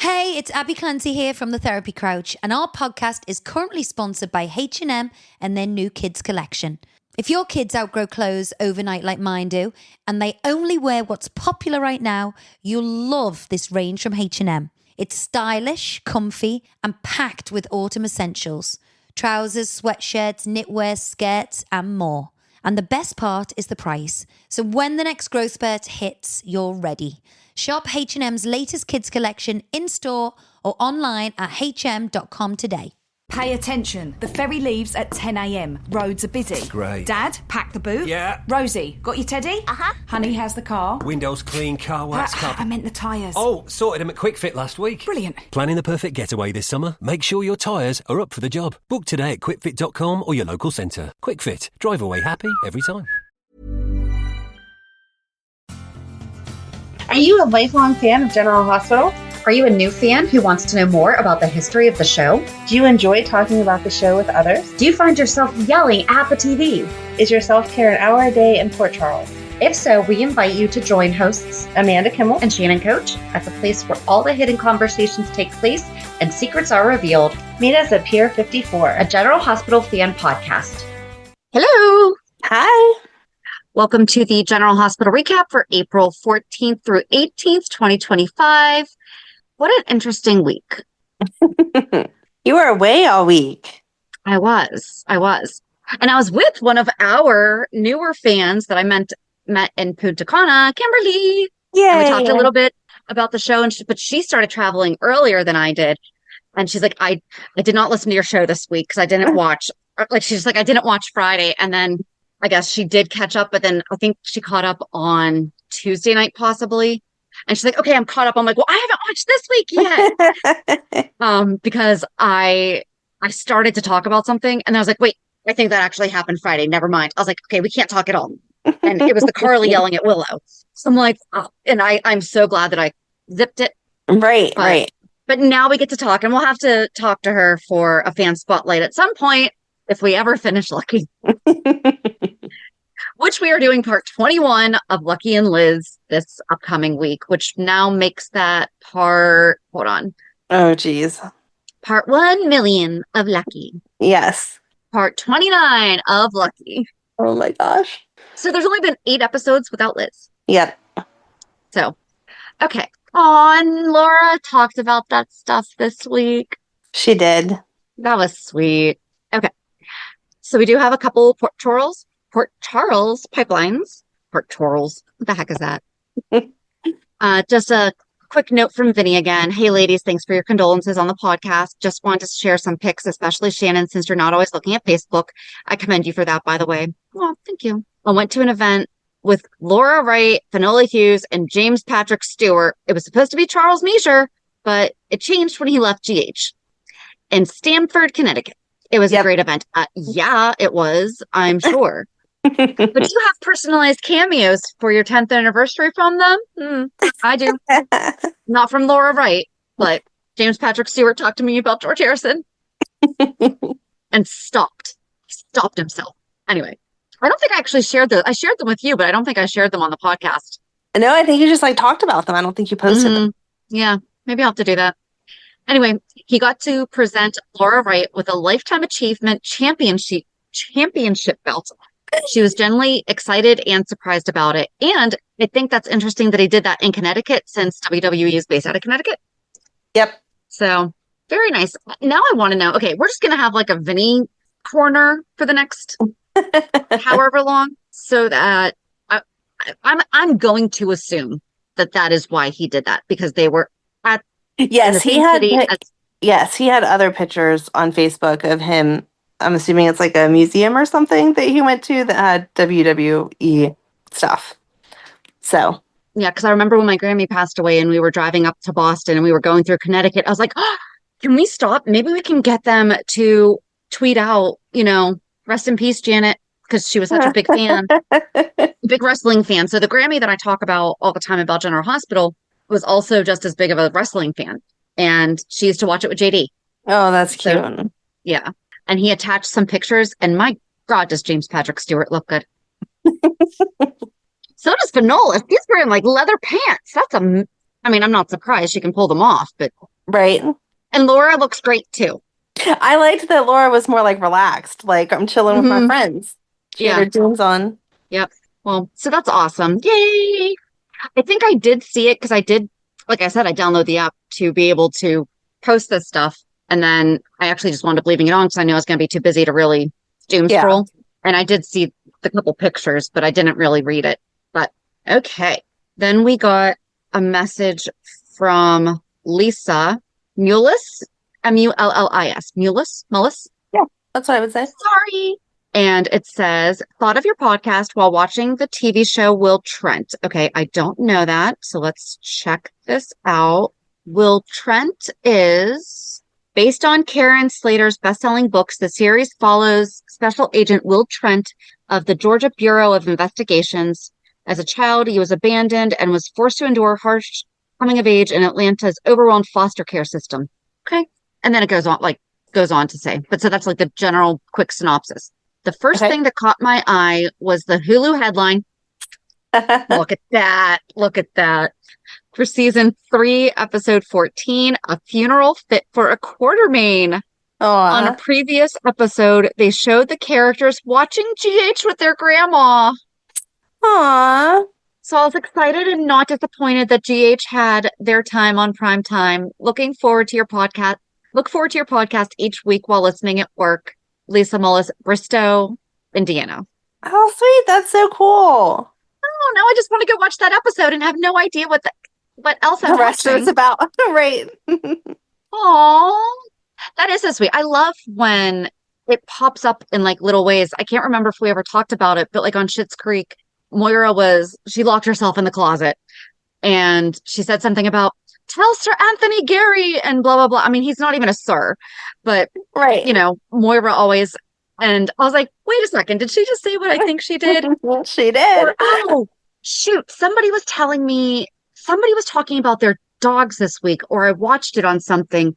Hey, it's Abby Clancy here from the Therapy Crouch, and our podcast is currently sponsored by H&M and their new kids collection. If your kids outgrow clothes overnight like mine do, and they only wear what's popular right now, you'll love this range from H&M. It's stylish, comfy, and packed with autumn essentials. Trousers, sweatshirts, knitwear, skirts, and more. And the best part is the price. So when the next growth spurt hits, you're ready. Shop H&M's latest kids collection in-store or online at hm.com today. Pay attention. The ferry leaves at 10 a.m. Roads are busy. Great. Dad, pack the boot. Yeah. Rosie, got your teddy? Uh-huh. Honey, how's the car? Windows clean, car wax I covered. meant the tyres. Oh, sorted them at Quick Fit last week. Brilliant. Planning the perfect getaway this summer? Make sure your tyres are up for the job. Book today at quickfit.com or your local centre. Quick Fit. Drive away happy every time. Are you a lifelong fan of General Hospital? Are you a new fan who wants to know more about the history of the show? Do you enjoy talking about the show with others? Do you find yourself yelling at the TV? Is your self-care an hour a day in Port Charles? If so, we invite you to join hosts Amanda Kimmel and Shannon Coach at the place where all the hidden conversations take place and secrets are revealed. Meet us at Pier 54, A General Hospital fan podcast. Hello! Hi! Welcome to the General Hospital recap for April 14th through 18th, 2025. What an interesting week. You were away all week. I was. And I was with one of our newer fans that I met in Punta Cana, Kimberly. Yay! And we talked a little bit about the show, but she started traveling earlier than I did. And she's like, I did not listen to your show this week because I didn't watch. She's like, I didn't watch Friday. And then I guess she did catch up, but then I think she caught up on Tuesday night possibly. And she's like, okay, I'm caught up. I'm like, well, I haven't watched this week yet. Because I started to talk about something and I was like, wait, I think that actually happened Friday. Never mind. I was like, okay, we can't talk at all. And it was the Carly yelling at Willow. So I'm like, oh, and I'm so glad that I zipped it. Right. But now we get to talk, and we'll have to talk to her for a fan spotlight at some point if we ever finish Lucky. Which we are doing part 21 of Lucky and Liz this upcoming week, which now makes that part, hold on. Oh, geez. Part 1 million of Lucky. Yes. Part 29 of Lucky. Oh my gosh. So there's only been 8 episodes without Liz. Yep. So, okay. And Laura talked about that stuff this week. She did. That was sweet. Okay. So we do have a couple Port Charles pipelines. Port Charles. What the heck is that? Just a quick note from Vinny again. Hey, ladies, thanks for your condolences on the podcast. Just wanted to share some pics, especially Shannon, since you're not always looking at Facebook. I commend you for that, by the way. Well, thank you. I went to an event with Laura Wright, Finola Hughes, and James Patrick Stewart. It was supposed to be Charles Measure, but it changed when he left GH in Stamford, Connecticut. It was a great event. Yeah, it was, I'm sure. But you have personalized cameos for your 10th anniversary from them? I do. Not from Laura Wright, but James Patrick Stewart talked to me about George Harrison and stopped himself. Anyway, I don't think I actually shared them. I shared them with you, but I don't think I shared them on the podcast. No, I think you just talked about them. I don't think you posted them. Yeah, maybe I'll have to do that. Anyway, he got to present Laura Wright with a Lifetime Achievement Championship belt. She was genuinely excited and surprised about it. And I think that's interesting that he did that in Connecticut since WWE is based out of Connecticut. Yep. So very nice. Now I want to know, okay, we're just going to have like a Vinny corner for the next however long, so that I'm going to assume that is why he did that, because they were at yes, he had other pictures on Facebook of him. I'm assuming it's like a museum or something that he went to that had WWE stuff. So yeah, because I remember when my Grammy passed away and we were driving up to Boston and we were going through Connecticut, I was like, oh, can we stop? Maybe we can get them to tweet out, rest in peace, Janet, because she was such a big fan, big wrestling fan. So the Grammy that I talk about all the time about General Hospital was also just as big of a wrestling fan. And she used to watch it with JD. Oh, that's cute. So, yeah. And he attached some pictures, and my God, does James Patrick Stewart look good. So does Finola. He's wearing like leather pants. I'm not surprised she can pull them off, but Right. And Laura looks great too. I liked that Laura was more like relaxed. Like, I'm chilling with my friends. She had her jeans on. Yep. Well, so that's awesome. Yay! I think I did see it because I did, like I said, I download the app to be able to post this stuff. And then I actually just wound up leaving it on because I knew I was going to be too busy to really doom scroll. And I did see the couple pictures, but I didn't really read it. But okay. Then we got a message from Lisa Mullis, Mullis, Mullis. Yeah, that's what I would say. Sorry. And it says, thought of your podcast while watching the TV show Will Trent. Okay, I don't know that. So let's check this out. Will Trent is based on Karen Slater's best-selling books. The series follows Special Agent Will Trent of the Georgia Bureau of Investigations. As a child, he was abandoned and was forced to endure harsh coming of age in Atlanta's overwhelmed foster care system. Okay. And then it goes on to say, but so that's like the general quick synopsis. The first thing that caught my eye was the Hulu headline. Look at that. Look at that. For season 3, episode 14, a funeral fit for a Quartermain. On a previous episode, they showed the characters watching GH with their grandma. Aww. So I was excited and not disappointed that GH had their time on prime time. Looking forward to your podcast. Look forward to your podcast each week while listening at work. Lisa Mullis, Bristow, Indiana. Oh, sweet. That's so cool. Oh, now I just want to go watch that episode and have no idea what else I'm the rest watching. of it's about. Right. Aww. That is so sweet. I love when it pops up in like little ways. I can't remember if we ever talked about it, but like on Schitt's Creek, she locked herself in the closet and she said something about tell Sir Anthony Gary and blah, blah, blah. I mean, he's not even a sir, but right. You know, Moira always, and I was like, wait a second, did she just say what I think she did? She did. Or, oh, shoot. Somebody was talking about their dogs this week, or I watched it on something,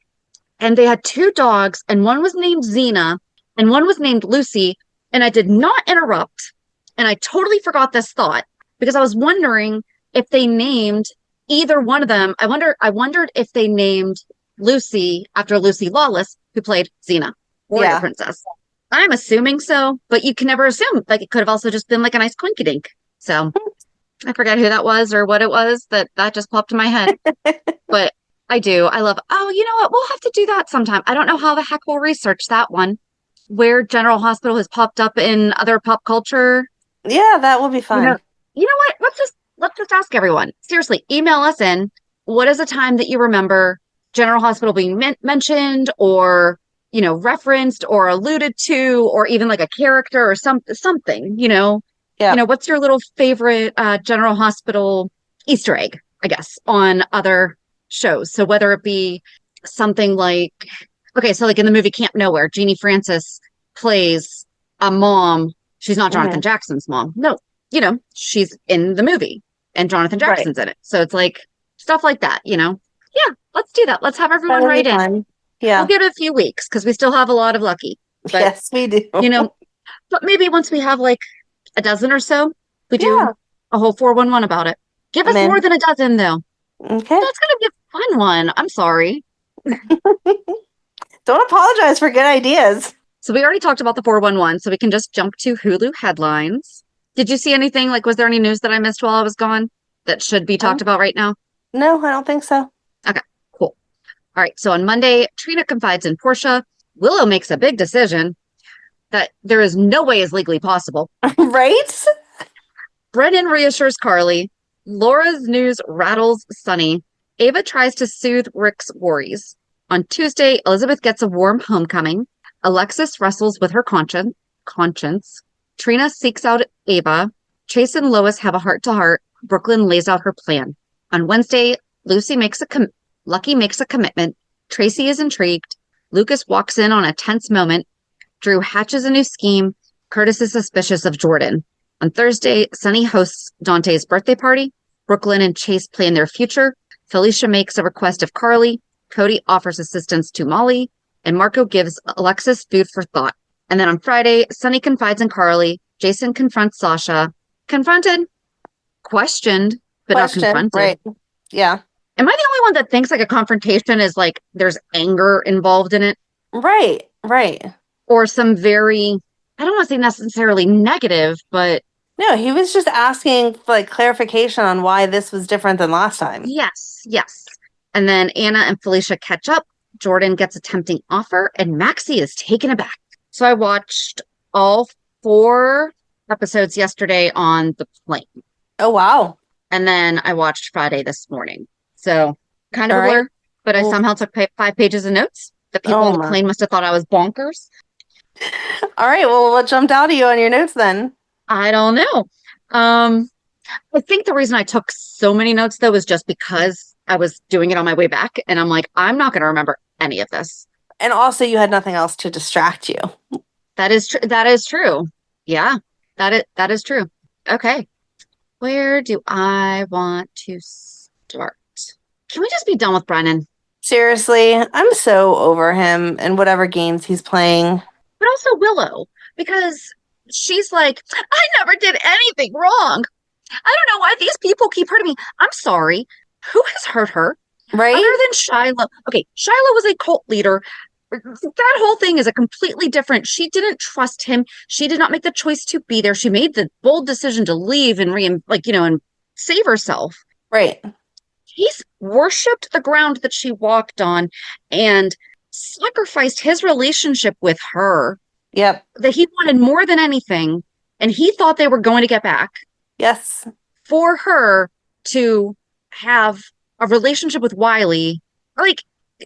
and they had 2 dogs, and one was named Xena, and one was named Lucy, and I did not interrupt. And I totally forgot this thought because I was wondering if they named either one of them. I wondered if they named Lucy after Lucy Lawless, who played Xena, Warrior Princess. I'm assuming so, but you can never assume. Like, it could have also just been like a nice quinky dink. So I forgot who that was or what it was that just popped in my head. But I love, you know what? We'll have to do that sometime. I don't know how the heck we'll research that one. Where General Hospital has popped up in other pop culture. Yeah, that will be fun. You know what? Let's just ask everyone. Seriously, email us in. What is a time that you remember General Hospital being mentioned or, you know, referenced or alluded to, or even like a character or something, you know? Yeah. You know, what's your little favorite General Hospital Easter egg, I guess, on other shows? So whether it be something like, okay, so like in the movie Camp Nowhere, Jeannie Francis plays a mom. She's not Jonathan Jackson's mom. No, you know, she's in the movie and Jonathan Jackson's in it. So it's like stuff like that, you know? Yeah, let's do that. Let's have everyone write in. Yeah. We'll give it a few weeks because we still have a lot of lucky. But, yes, we do. You know, but maybe once we have like a dozen or so, we do a whole 411 about it. Give us more than a dozen, though. Okay. That's going to be a fun one. I'm sorry. Don't apologize for good ideas. So we already talked about the 411, so we can just jump to Hulu headlines. Did you see anything? Like, was there any news that I missed while I was gone that should be talked about right now? No, I don't think so. Okay, cool. All right, so on Monday, Trina confides in Portia. Willow makes a big decision that there is no way is legally possible. Right? Brennan reassures Carly. Laura's news rattles Sonny. Ava tries to soothe Rick's worries. On Tuesday, Elizabeth gets a warm homecoming. Alexis wrestles with her conscience. Trina seeks out Ava. Chase and Lois have a heart-to-heart. Brooklyn lays out her plan. On Wednesday, Lucy makes Lucky makes a commitment. Tracy is intrigued. Lucas walks in on a tense moment. Drew hatches a new scheme. Curtis is suspicious of Jordan. On Thursday, Sonny hosts Dante's birthday party. Brook Lynn and Chase plan their future. Felicia makes a request of Carly. Cody offers assistance to Molly. And Marco gives Alexis food for thought. And then on Friday, Sonny confides in Carly. Jason confronts Sasha. Questioned, but not confronted. Right. Yeah. am I the only one that thinks like a confrontation is like there's anger involved in it? Right. Or some very, I don't want to say necessarily negative, but No, he was just asking for like clarification on why this was different than last time. yes. And then Anna and Felicia catch up. Jordan gets a tempting offer, and Maxie is taken aback. So I watched all 4 episodes yesterday on the plane. Oh, wow. And then I watched Friday this morning. So kind of All a blur, right. but I Well- somehow took 5 pages of notes. The people Oh on the my. plane must have thought I was bonkers. All right. Well, what jumped out at you on your notes then? I don't know. I think the reason I took so many notes though was just because I was doing it on my way back, and I'm like, I'm not going to remember any of this. And also, you had nothing else to distract you. That is true. That is true. Yeah, that is true. Okay, where do I want to start? Can we just be done with Brennan? Seriously, I'm so over him and whatever games he's playing. But also Willow, because she's like, I never did anything wrong. I don't know why these people keep hurting me. I'm sorry. Who has hurt her? Right? Other than Shiloh. Okay, Shiloh was a cult leader. That whole thing is a completely different. She didn't trust him. She did not make the choice to be there. She made the bold decision to leave and and save herself. Right. He's worshipped the ground that she walked on and sacrificed his relationship with her Yep. that he wanted more than anything. And he thought they were going to get back Yes. for her to have a relationship with Wiley. Like,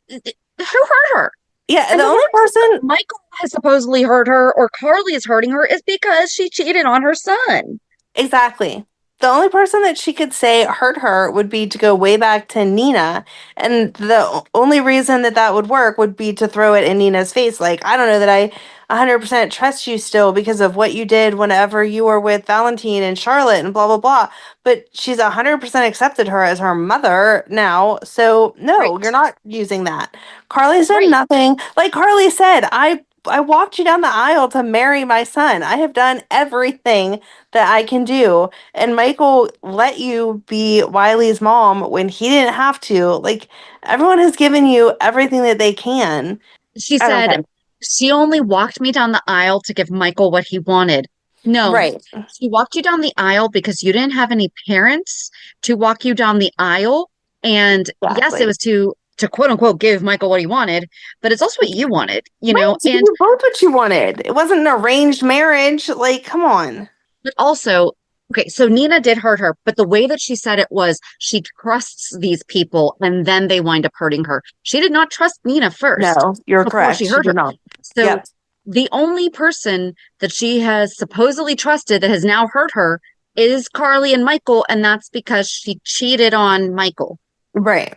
who hurt her? Yeah. And The only person. Michael has supposedly hurt her, or Carly is hurting her, is because she cheated on her son. Exactly. The only person that she could say hurt her would be to go way back to Nina. And the only reason that that would work would be to throw it in Nina's face. Like, I don't know that I 100% trust you still because of what you did whenever you were with Valentine and Charlotte and blah, blah, blah. But she's 100% accepted her as her mother now. So, no, Right. you're not using that. Carly's done Right. nothing. Like Carly said, I walked you down the aisle to marry my son. I have done everything that I can do. And Michael let you be Wiley's mom when he didn't have to. Like, everyone has given you everything that they can. She I don't said she only walked me down the aisle to give Michael what he wanted. No, Right. she walked you down the aisle because you didn't have any parents to walk you down the aisle. And yes, Exactly. it was to quote unquote give Michael what he wanted, but it's also what you wanted, Right, to and do both what you wanted. It wasn't an arranged marriage. Like, come on. but also, okay, so Nina did hurt her, but the way that she said it was she trusts these people and then they wind up hurting her. She did not trust Nina first. No, you're before correct. she hurt did her. not. So Yep. the only person that she has supposedly trusted that has now hurt her is Carly and Michael, and that's because she cheated on Michael. Right.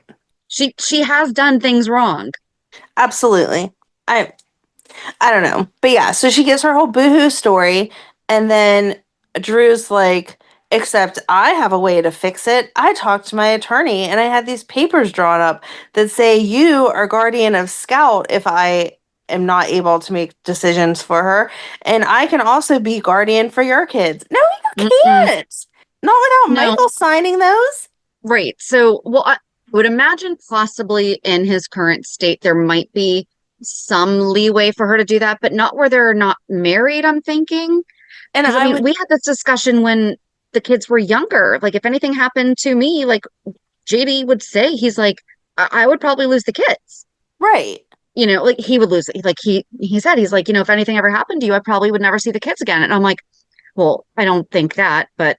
She has done things wrong. Absolutely. I don't know. But yeah, so she gives her whole boohoo story, and then Drew's like, except I have a way to fix it. I talked to my attorney and I had these papers drawn up that say you are guardian of Scout if I am not able to make decisions for her. And I can also be guardian for your kids. No, you can't. Not without No. Michael signing those. Right. So, well, I would imagine possibly in his current state, there might be some leeway for her to do that, but not where they're not married, I'm thinking. And 'Cause, I mean, we had this discussion when the kids were younger. Like, if anything happened to me, like JD would say, he's like, I would probably lose the kids. right. Like he would lose it. Like he said, he's like, if anything ever happened to you, I probably would never see the kids again. And I'm like, well, I don't think that, but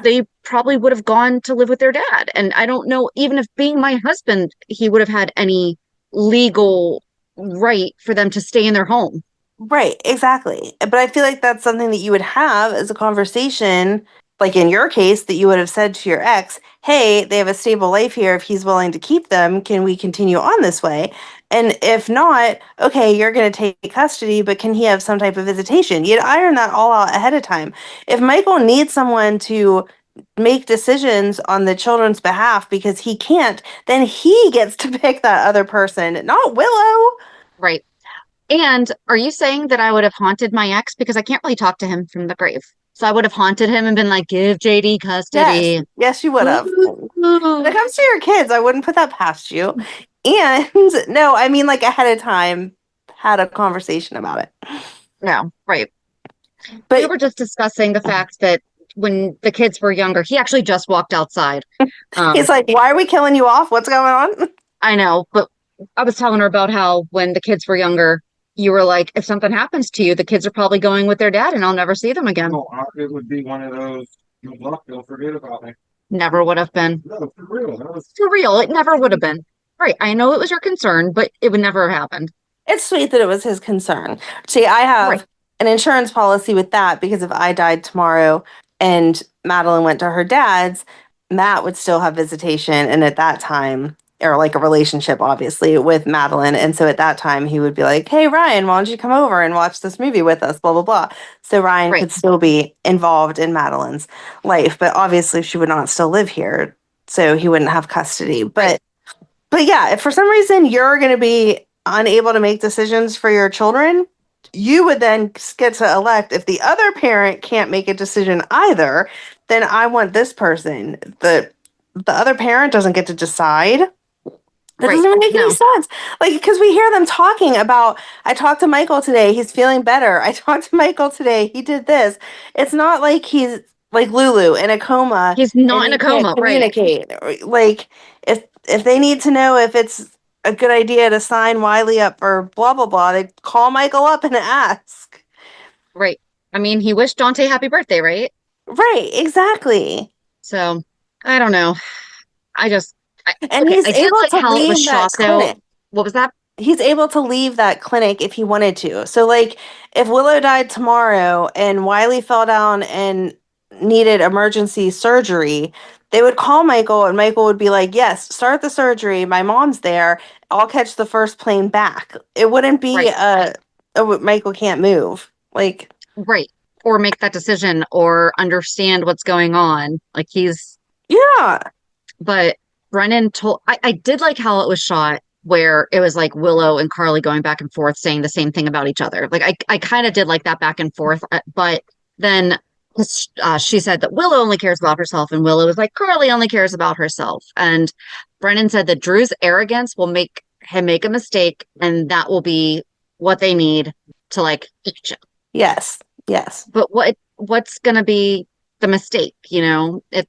they probably would have gone to live with their dad. And I don't know, even if being my husband, he would have had any legal right for them to stay in their home. Right, exactly. But I feel like that's something that you would have as a conversation, like in your case, that you would have said to your ex, hey, they have a stable life here. If he's willing to keep them, can we continue on this way? And if not, okay, you're going to take custody, but can he have some type of visitation? You'd iron that all out ahead of time. If Michael needs someone to make decisions on the children's behalf because he can't, then he gets to pick that other person, not Willow. Right. And are you saying that I would have haunted my ex? Because I can't really talk to him from the grave. So I would have haunted him and been like, give JD custody. Yes, you would have. When it comes to your kids, I wouldn't put that past you. And no, I mean, like ahead of time, had a conversation about it. No, right. But we were just discussing the fact that when the kids were younger, he actually just walked outside. He's like, why are we killing you off? What's going on? I know, but I was telling her about how when the kids were younger, you were like, if something happens to you, the kids are probably going with their dad and I'll never see them again. No, it would be one of those, they'll forget about me. Never would have been. No, for real. For real, it never would have been. Right, I know it was your concern, but it would never have happened. It's sweet that it was his concern. See, I have an insurance policy with that because if I died tomorrow and Madeline went to her dad's, Matt would still have visitation. And at that time, or like a relationship, obviously, with Madeline. And so at that time, he would be like, hey, Ryan, why don't you come over and watch this movie with us, blah, blah, blah. So Ryan could still be involved in Madeline's life. But obviously, she would not still live here. So he wouldn't have custody. But yeah, if for some reason you're going to be unable to make decisions for your children, you would then get to elect. If the other parent can't make a decision either, then I want this person. The other parent doesn't get to decide. That doesn't make any sense. Like, because we hear them talking about, I talked to Michael today, he's feeling better. I talked to Michael today, he did this. It's not like he's like Lulu in a coma. He's not in a coma, communicate. Like, if they need to know if it's a good idea to sign Wiley up for blah, blah, blah, they call Michael up and ask. Right. I mean, he wished Dante happy birthday, right? Right, exactly. So, I don't know. He's able to leave that clinic. What was that? He's able to leave that clinic if he wanted to. So, like, if Willow died tomorrow and Wiley fell down and needed emergency surgery, they would call Michael and Michael would be like, yes, start the surgery. My mom's there. I'll catch the first plane back. It wouldn't be Michael can't move. Like, right. Or make that decision or understand what's going on. Like but Brennan told, I did like how it was shot where it was like Willow and Carly going back and forth saying the same thing about each other. Like I kind of did like that back and forth, but then she said that Willow only cares about herself and Willow was like, Carly only cares about herself. And Brennan said that Drew's arrogance will make him make a mistake and that will be what they need to like teach him. Yes. But what's going to be the mistake? You know, and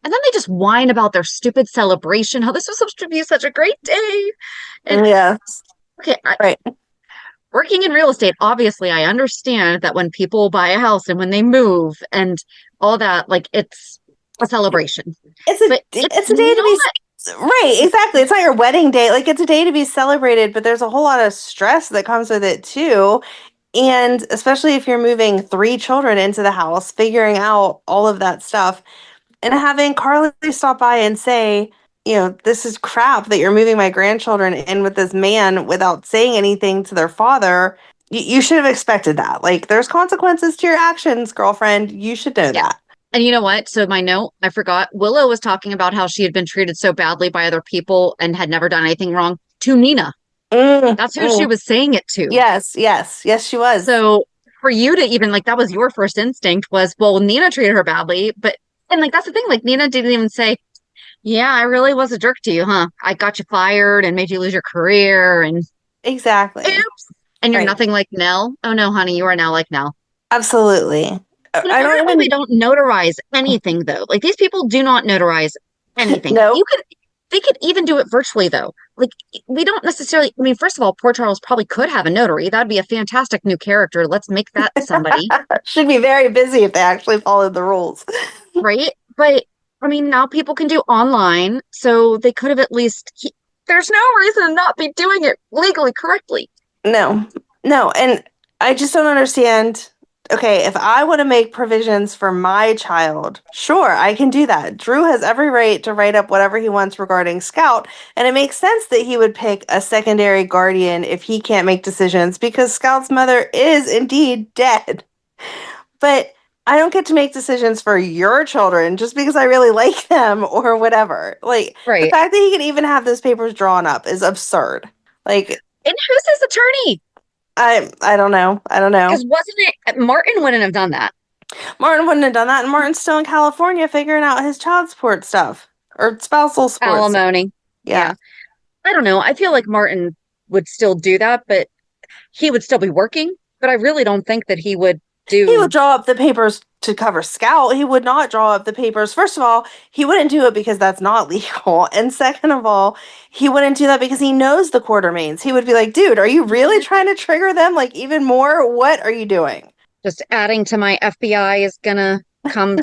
then they just whine about their stupid celebration, how this was supposed to be such a great day. And, okay. Working in real estate, obviously, I understand that when people buy a house and when they move and all that, like it's a celebration. It's a day to be right. Exactly. It's not your wedding day. Like it's a day to be celebrated, but there's a whole lot of stress that comes with it too. And especially if you're moving 3 children into the house, figuring out all of that stuff and having Carly stop by and say, you know, this is crap that you're moving my grandchildren in with this man without saying anything to their father. You should have expected that. Like, there's consequences to your actions, girlfriend. You should know that. And you know what? So my note, I forgot. Willow was talking about how she had been treated so badly by other people and had never done anything wrong to Nina. That's who she was saying it to. Yes, she was. So for you to even, like, that was your first instinct was, well, Nina treated her badly. And like, that's the thing. Like, Nina didn't even say, yeah, I really was a jerk to you, huh? I got you fired and made you lose your career. And exactly. Oops. And you're nothing like Nell. Oh no, honey, you are now like Nell. Absolutely. They don't notarize anything though. Like these people do not notarize anything. No. They could even do it virtually though. Like we don't necessarily, I mean, first of all, Port Charles probably could have a notary. That'd be a fantastic new character. Let's make that somebody. Should be very busy if they actually followed the rules. Right? But I mean, now people can do online, so they could have at least, there's no reason to not be doing it legally correctly. No. And I just don't understand. Okay, if I want to make provisions for my child, sure, I can do that. Drew has every right to write up whatever he wants regarding Scout, and it makes sense that he would pick a secondary guardian if he can't make decisions because Scout's mother is indeed dead. But I don't get to make decisions for your children just because I really like them or whatever. Like, the fact that he can even have those papers drawn up is absurd. Like, and who's his attorney? I don't know. Because wasn't it Martin wouldn't have done that? Martin wouldn't have done that, and Martin's still in California figuring out his child support stuff or spousal support. Alimony. Yeah. I don't know. I feel like Martin would still do that, but he would still be working. But I really don't think that he would do. He would draw up the papers to cover Scout. He would not draw up the papers. First of all, he wouldn't do it because that's not legal. And second of all, he wouldn't do that because he knows the Quartermains. He would be like, dude, are you really trying to trigger them like even more? What are you doing? Just adding to my FBI is gonna come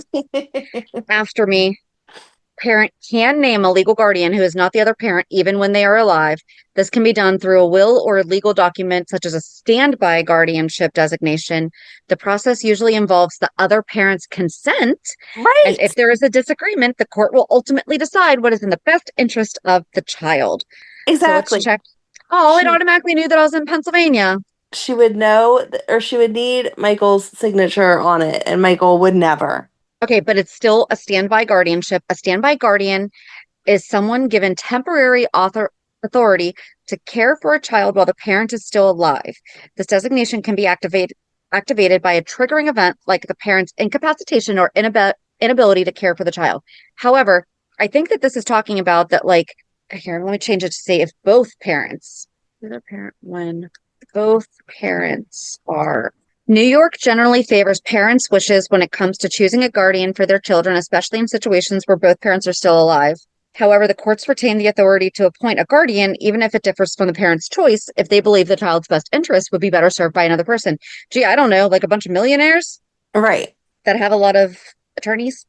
after me. Parent can name a legal guardian who is not the other parent, even when they are alive. This can be done through a will or a legal document, such as a standby guardianship designation. The process usually involves the other parent's consent. Right. And if there is a disagreement, the court will ultimately decide what is in the best interest of the child. Exactly. So let's check. Oh, it automatically knew that I was in Pennsylvania. She would know, or she would need Michael's signature on it, and Michael would never. Okay, but it's still a standby guardianship. A standby guardian is someone given temporary authority to care for a child while the parent is still alive. This designation can be activated by a triggering event like the parent's incapacitation or inability to care for the child. However, I think that this is talking about that, like, here, let me change it to say if both parents, when both parents are. New York generally favors parents' wishes when it comes to choosing a guardian for their children, especially in situations where both parents are still alive. However, the courts retain the authority to appoint a guardian, even if it differs from the parent's choice, if they believe the child's best interest would be better served by another person. Gee, I don't know, like a bunch of millionaires? Right. That have a lot of attorneys?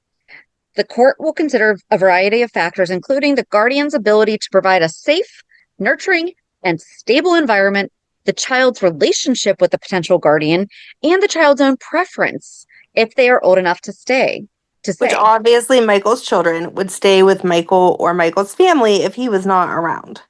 The court will consider a variety of factors, including the guardian's ability to provide a safe, nurturing, and stable environment, the child's relationship with the potential guardian, and the child's own preference if they are old enough to stay. Which obviously Michael's children would stay with Michael or Michael's family if he was not around.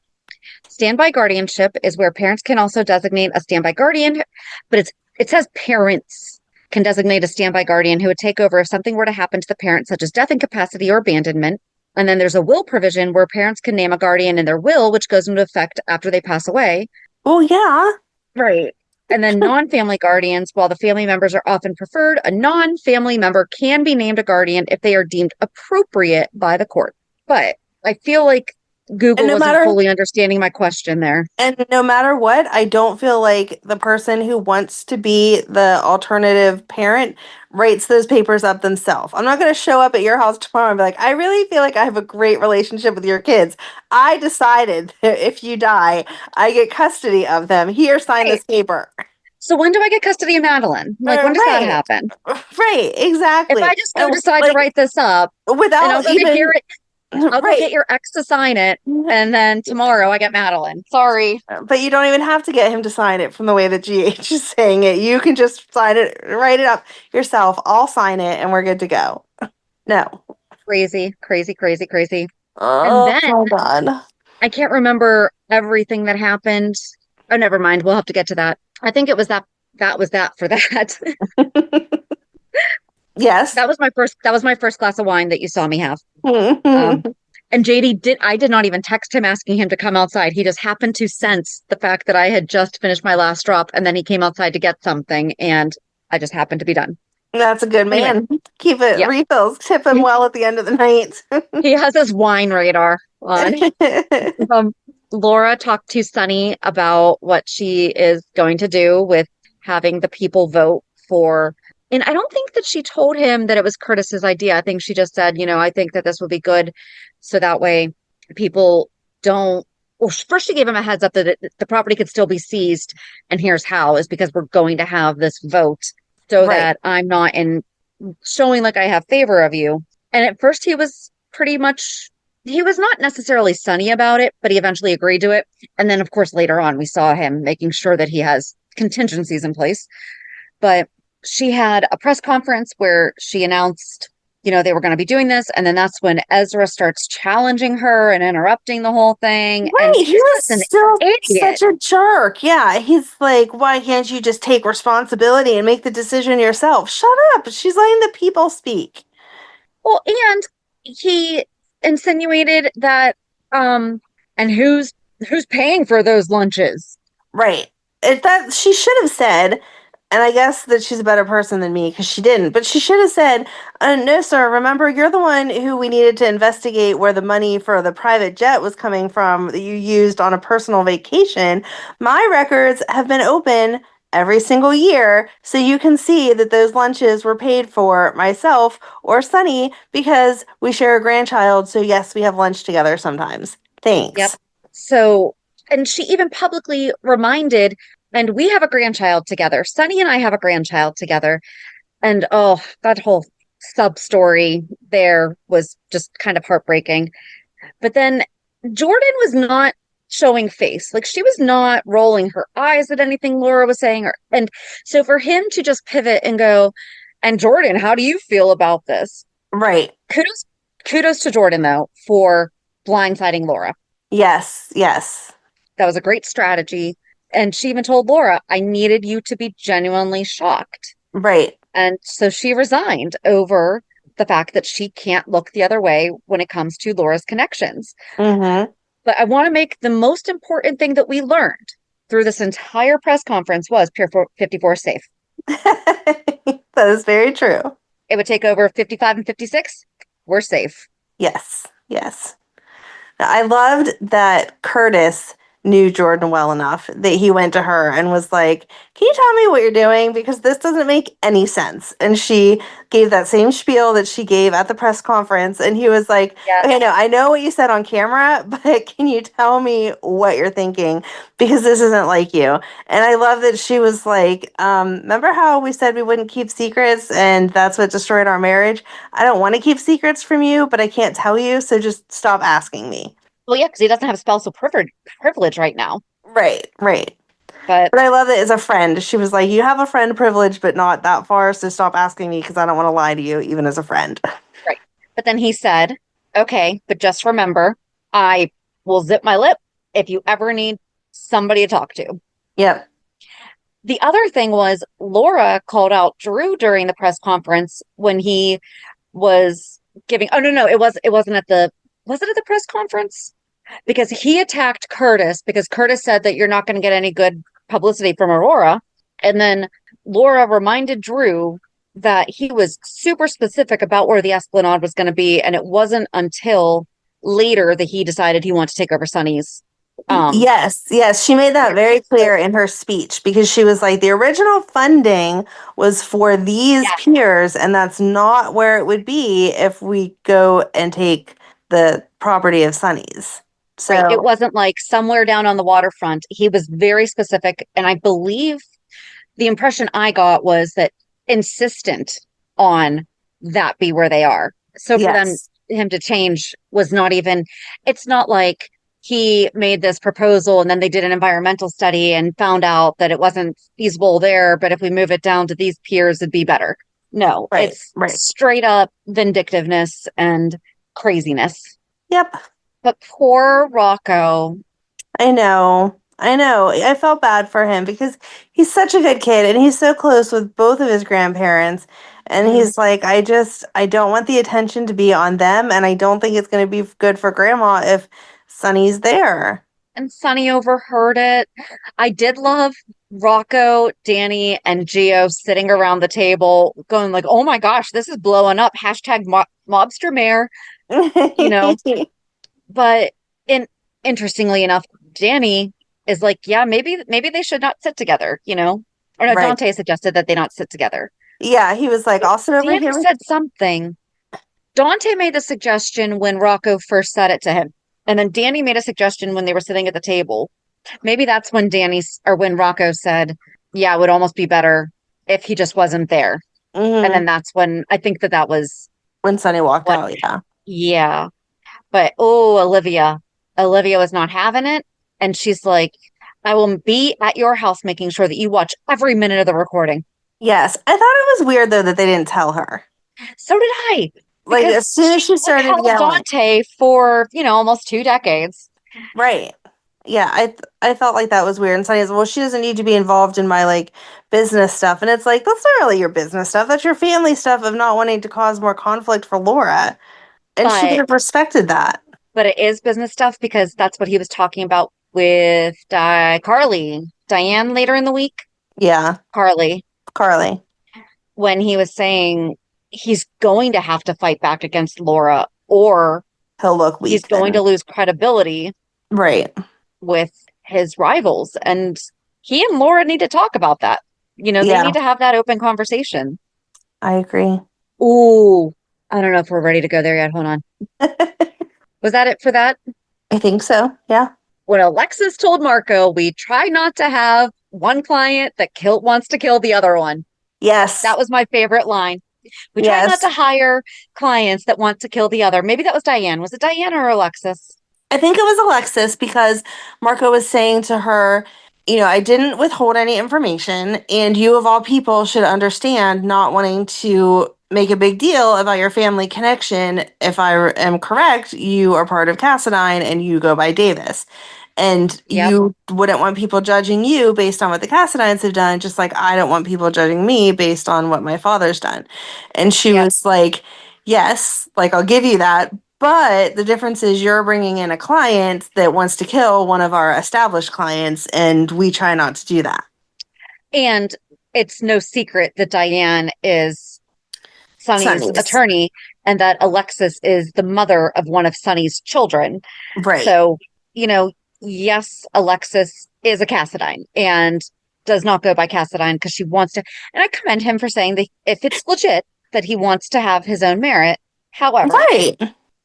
Standby guardianship is where parents can also designate a standby guardian, but it says parents can designate a standby guardian who would take over if something were to happen to the parent, such as death, incapacity, or abandonment. And then there's a will provision where parents can name a guardian in their will, which goes into effect after they pass away. Well, yeah. Right. And then non-family guardians, while the family members are often preferred, a non-family member can be named a guardian if they are deemed appropriate by the court. But I feel like Google wasn't fully understanding my question there. And no matter what, I don't feel like the person who wants to be the alternative parent writes those papers up themselves. I'm not going to show up at your house tomorrow and be like, I really feel like I have a great relationship with your kids. I decided that if you die, I get custody of them. Here, sign this paper. So when do I get custody of Madeline? Like, when does that happen? Right, exactly. If I just decide to write this up without I'll go get your ex to sign it, and then tomorrow I get Madeline. Sorry. But you don't even have to get him to sign it from the way that GH is saying it. You can just sign it, write it up yourself. I'll sign it, and we're good to go. No. Crazy. Oh, and then, my God. I can't remember everything that happened. Oh, never mind. We'll have to get to that. I think it was that was that for that. Yes. That was my first glass of wine that you saw me have. And I did not even text him asking him to come outside. He just happened to sense the fact that I had just finished my last drop, and then he came outside to get something, and I just happened to be done. That's a good man. Anyway. Keep it refills. Tip him well at the end of the night. He has his wine radar on. Laura talked to Sonny about what she is going to do with having the people vote for. And I don't think that she told him that it was Curtis's idea. I think she just said, I think that this would be good. So that way people don't. Well, first she gave him a heads up that the property could still be seized. And here's how, is because we're going to have this vote so that I'm not showing like I have favor of you. And at first he was not necessarily sunny about it, but he eventually agreed to it. And then, of course, later on, we saw him making sure that he has contingencies in place. But she had a press conference where she announced, they were going to be doing this. And then that's when Ezra starts challenging her and interrupting the whole thing. Right. And he was still such a jerk. Yeah. He's like, why can't you just take responsibility and make the decision yourself? Shut up. She's letting the people speak. Well, and he insinuated that, and who's paying for those lunches? Right. That she should have said, And I guess that she's a better person than me because she didn't. But she should have said, no, sir, remember, you're the one who we needed to investigate where the money for the private jet was coming from that you used on a personal vacation. My records have been open every single year, so you can see that those lunches were paid for myself or Sonny because we share a grandchild. So, yes, we have lunch together sometimes. Thanks. Yep. So, and she even publicly reminded, and we have a grandchild together. Sonny and I have a grandchild together. And oh, that whole sub story there was just kind of heartbreaking. But then Jordan was not showing face. Like she was not rolling her eyes at anything Laura was saying. And so for him to just pivot and go, and Jordan, how do you feel about this? Right. Kudos to Jordan, though, for blindsiding Laura. Yes, yes. That was a great strategy. And she even told Laura, I needed you to be genuinely shocked. Right. And so she resigned over the fact that she can't look the other way when it comes to Laura's connections. Mm-hmm. But I want to make the most important thing that we learned through this entire press conference was Pier 54 safe. That is very true. It would take over 55 and 56. We're safe. Yes, yes. I loved that Curtis knew Jordan well enough that he went to her and was like, can you tell me what you're doing? Because this doesn't make any sense. And she gave that same spiel that she gave at the press conference. And he was like, Yes. okay, no, I know what you said on camera, but can you tell me what you're thinking? Because this isn't like you. And I love that she was like, remember how we said we wouldn't keep secrets and that's what destroyed our marriage? I don't want to keep secrets from you, but I can't tell you. So just stop asking me. Well, yeah, because he doesn't have spousal privilege right now. Right, right. But I love it as a friend. She was like, you have a friend privilege, but not that far. So stop asking me because I don't want to lie to you, even as a friend. right. But then he said, okay, but just remember, I will zip my lip if you ever need somebody to talk to. Yep. The other thing was Laura called out Drew during the press conference when he was giving, oh, no, it wasn't at the, was it at the press conference? Because he attacked Curtis because Curtis said that you're not going to get any good publicity from Aurora. And then Laura reminded Drew that he was super specific about where the esplanade was going to be. And it wasn't until later that he decided he wanted to take over Sonny's. Yes. She made that very clear in her speech because she was like, the original funding was for these piers, and that's not where it would be if we go and take the property of Sonny's. So right. It wasn't like somewhere down on the waterfront. He was very specific. And I believe the impression I got was that insistent on that be where they are. So for him to change was not even, it's not like he made this proposal and then they did an environmental study and found out that it wasn't feasible there, but if we move it down to these piers, it'd be better. No, it's straight up vindictiveness and craziness. Yep. But poor Rocco. I know. I felt bad for him because he's such a good kid and he's so close with both of his grandparents. And he's like, I don't want the attention to be on them. And I don't think it's going to be good for grandma if Sonny's there. And Sonny overheard it. I did love Rocco, Danny, and Gio sitting around the table going like, oh my gosh, this is blowing up. Hashtag mobster mayor, you know. But interestingly enough, Danny is like, yeah, maybe they should not sit together, you know? Or no, Dante suggested that they not sit together. Yeah, he was like, I'll sit over Danny here. Said something. Dante made the suggestion when Rocco first said it to him. And then Danny made a suggestion when they were sitting at the table. Maybe that's when when Rocco said, yeah, it would almost be better if he just wasn't there. Mm-hmm. And then that's when I think that was when Sonny walked out. Yeah. Yeah. But, Olivia was not having it. And she's like, I will be at your house making sure that you watch every minute of the recording. Yes. I thought it was weird, though, that they didn't tell her. So did I. Like, as soon as she started yelling. Dante for, almost 2 decades. Right. Yeah, I felt like that was weird. And Sonny's, well, she doesn't need to be involved in my, business stuff. And it's like, that's not really your business stuff. That's your family stuff of not wanting to cause more conflict for Laura. And she could have respected that. But it is business stuff because that's what he was talking about with Diane later in the week. Yeah. Carly. Carly. when he was saying he's going to have to fight back against Laura, or He'll look weak. he's going to lose credibility Right. with his rivals. And he and Laura need to talk about that. They need to have that open conversation. I agree. Ooh, I don't know if we're ready to go there yet. Hold on. Was that it for that? I think so. Yeah. When Alexis told Marco, we try not to have one client that wants to kill the other one. Yes. That was my favorite line. We try not to hire clients that want to kill the other. Maybe that was Diane. Was it Diane or Alexis? I think it was Alexis, because Marco was saying to her, I didn't withhold any information, and you of all people should understand not wanting to make a big deal about your family connection. If I am correct, you are part of Cassadine and you go by Davis. And you wouldn't want people judging you based on what the Cassadines have done, just like I don't want people judging me based on what my father's done. And she was like, yes, like I'll give you that. But the difference is you're bringing in a client that wants to kill one of our established clients, and we try not to do that. And it's no secret that Diane is Sonny's attorney, and that Alexis is the mother of one of Sonny's children. Right. So, yes, Alexis is a Cassadine and does not go by Cassadine because she wants to. And I commend him for saying that if it's legit that he wants to have his own merit. However,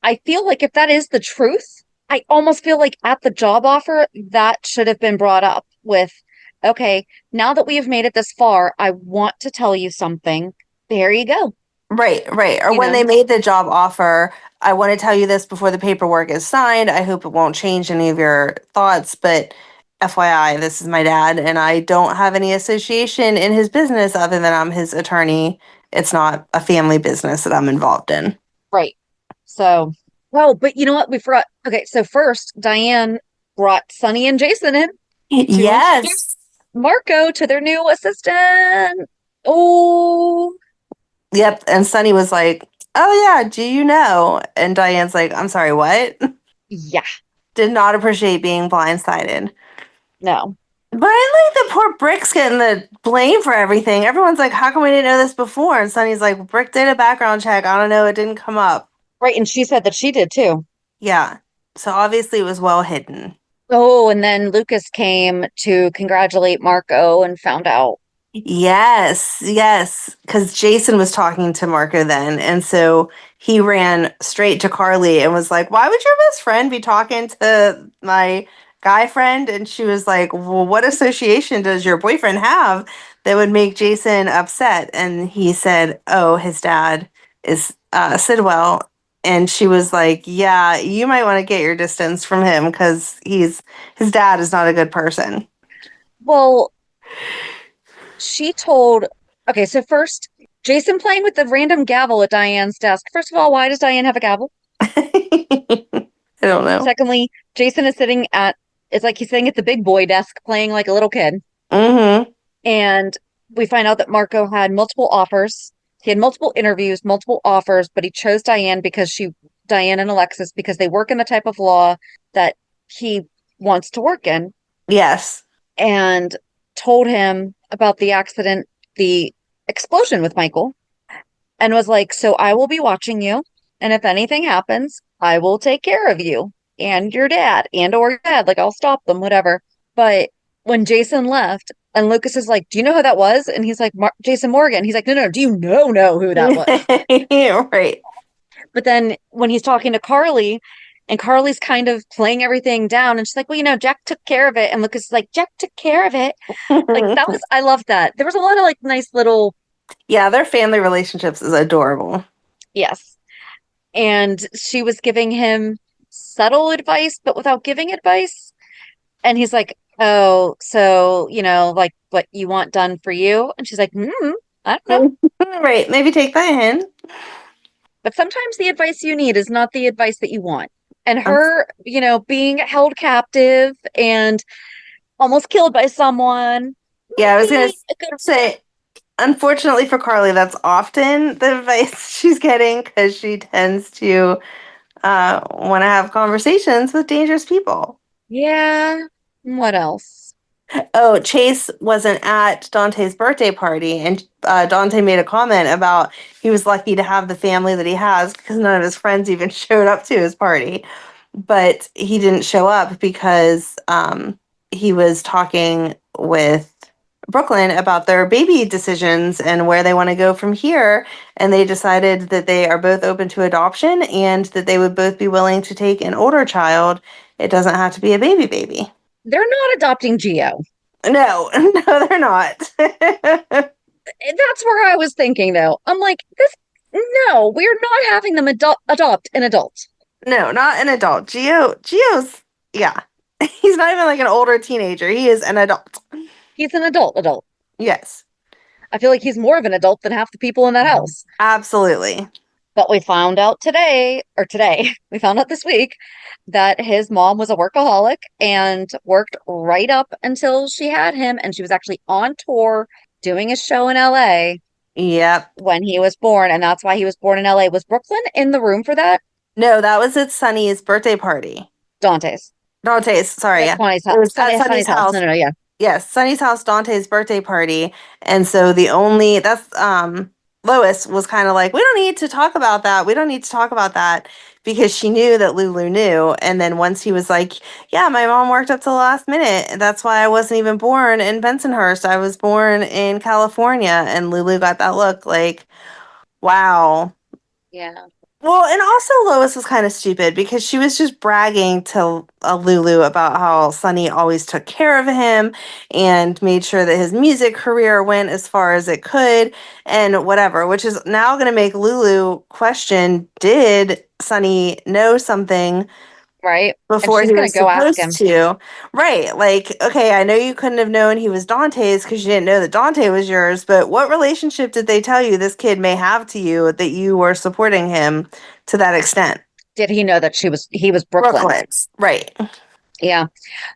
I feel like if that is the truth, I almost feel like at the job offer, that should have been brought up with, okay, now that we have made it this far, I want to tell you something. There you go. Right. Or when they made the job offer, I want to tell you this before the paperwork is signed. I hope it won't change any of your thoughts, but FYI, this is my dad, and I don't have any association in his business other than I'm his attorney. It's not a family business that I'm involved in. Right. So, but you know what? We forgot. Okay, so first, Diane brought Sonny and Jason in. Yes. Marco to their new assistant. Oh. Yep. And Sonny was like, oh, yeah, do you know? And Diane's like, I'm sorry, what? Yeah. Did not appreciate being blindsided. No. But I like the poor Brick's getting the blame for everything. Everyone's like, how come we didn't know this before? And Sonny's like, Brick did a background check. I don't know. It didn't come up. Right. And she said that she did too. Yeah. So obviously it was well hidden. Oh, and then Lucas came to congratulate Marco and found out. Yes. Because Jason was talking to Marco then. And so he ran straight to Carly and was like, why would your best friend be talking to my guy friend? And she was like, well, what association does your boyfriend have that would make Jason upset? And he said, oh, his dad is Sidwell. And she was like, yeah, you might want to get your distance from him because his dad is not a good person. Well, she told, okay, so first, Jason playing with the random gavel at Diane's desk. First of all, why does Diane have a gavel? I don't know. Secondly, Jason is it's like he's sitting at the big boy desk playing like a little kid. Mm-hmm. And we find out that Marco had multiple offers. He had multiple interviews, multiple offers, but he chose Diane and Alexis, because they work in the type of law that he wants to work in. Yes. And told him about the accident, the explosion with Michael, and was like, so I will be watching you. And if anything happens, I will take care of you and your dad or your dad. Like, I'll stop them, whatever. But when Jason left, and Lucas is like, do you know who that was? And he's like, Jason Morgan. He's like, no, do you know who that was? Right. But then when he's talking to Carly, and Carly's kind of playing everything down, and she's like, well, Jack took care of it. And Lucas is like, Jack took care of it. Like, I love that. There was a lot of like nice little. Yeah, their family relationships is adorable. Yes. And she was giving him subtle advice, but without giving advice. And he's like, oh, so, like what you want done for you? And she's like, I don't know. Right. Maybe take that hint. But sometimes the advice you need is not the advice that you want. And her, being held captive and almost killed by someone. Yeah, I was going to say, unfortunately for Carly, that's often the advice she's getting, because she tends to want to have conversations with dangerous people. Yeah. What else? Oh, Chase wasn't at Dante's birthday party, and Dante made a comment about he was lucky to have the family that he has because none of his friends even showed up to his party. But he didn't show up because he was talking with Brooklyn about their baby decisions and where they want to go from here. And they decided that they are both open to adoption and that they would both be willing to take an older child. It doesn't have to be a baby. They're not adopting Geo. No, they're not. That's where I was thinking, though. I'm like, no, we're not having them adopt an adult. No, not an adult. Geo's, yeah. He's not even like an older teenager. He is an adult. He's an adult. Yes. I feel like he's more of an adult than half the people in that house. Absolutely. But we found out we found out this week that his mom was a workaholic and worked right up until she had him. And she was actually on tour doing a show in LA. Yep. When he was born. And that's why he was born in LA. Was Brooklyn in the room for that? No, that was at Sonny's birthday party. Dante's, sorry. Yeah. Sonny's It was house. at Sonny's house. No, yeah. Yes, Sonny's house, Dante's birthday party. And so Lois was kind of like, we don't need to talk about that because she knew that Lulu knew. And then once he was like, yeah, my mom worked up till the last minute. And that's why I wasn't even born in Bensonhurst. I was born in California. And Lulu got that look like, wow. Yeah. Well, and also Lois was kind of stupid because she was just bragging to Lulu about how Sonny always took care of him and made sure that his music career went as far as it could and whatever, which is now going to make Lulu question, did Sonny know something right before he was go ask him. supposed to? Right. Like, okay, I know you couldn't have known he was Dante's because you didn't know that Dante was yours, but what relationship did they tell you this kid may have to you that you were supporting him to that extent? Did he know that he was Brooklyn's? Right. Yeah.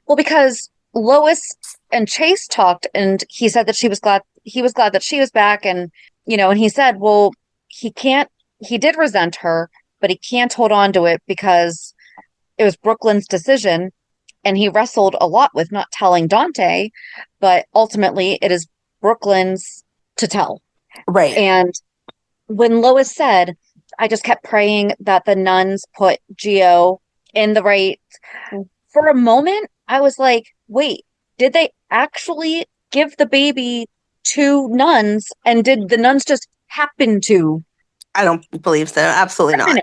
Well, because Lois and Chase talked and he said that he was glad that she was back. And, and he said, well, he did resent her, but he can't hold on to it because it was Brooklyn's decision, and he wrestled a lot with not telling Dante, but ultimately it is Brooklyn's to tell. Right. And when Lois said, I just kept praying that the nuns put Geo in the right, for a moment, I was like, wait, did they actually give the baby to nuns, and did the nuns just happen to? I don't believe so. Absolutely not.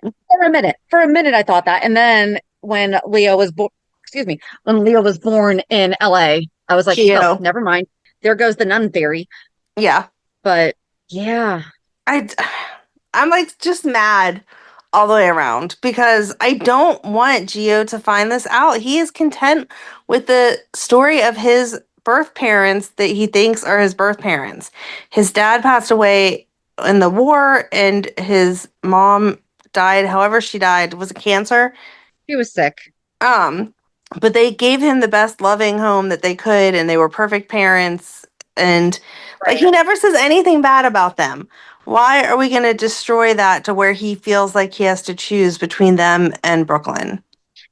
For a minute, I thought that. And then when Leo was born in LA, I was like, oh, never mind. There goes the nun theory. Yeah. But yeah. I'm like just mad all the way around because I don't want Geo to find this out. He is content with the story of his birth parents that he thinks are his birth parents. His dad passed away in the war and his mom died, however she died. Was it cancer? She was sick. But they gave him the best loving home that they could, and they were perfect parents. And like he never says anything bad about them. Why are we going to destroy that to where he feels like he has to choose between them and Brooklyn?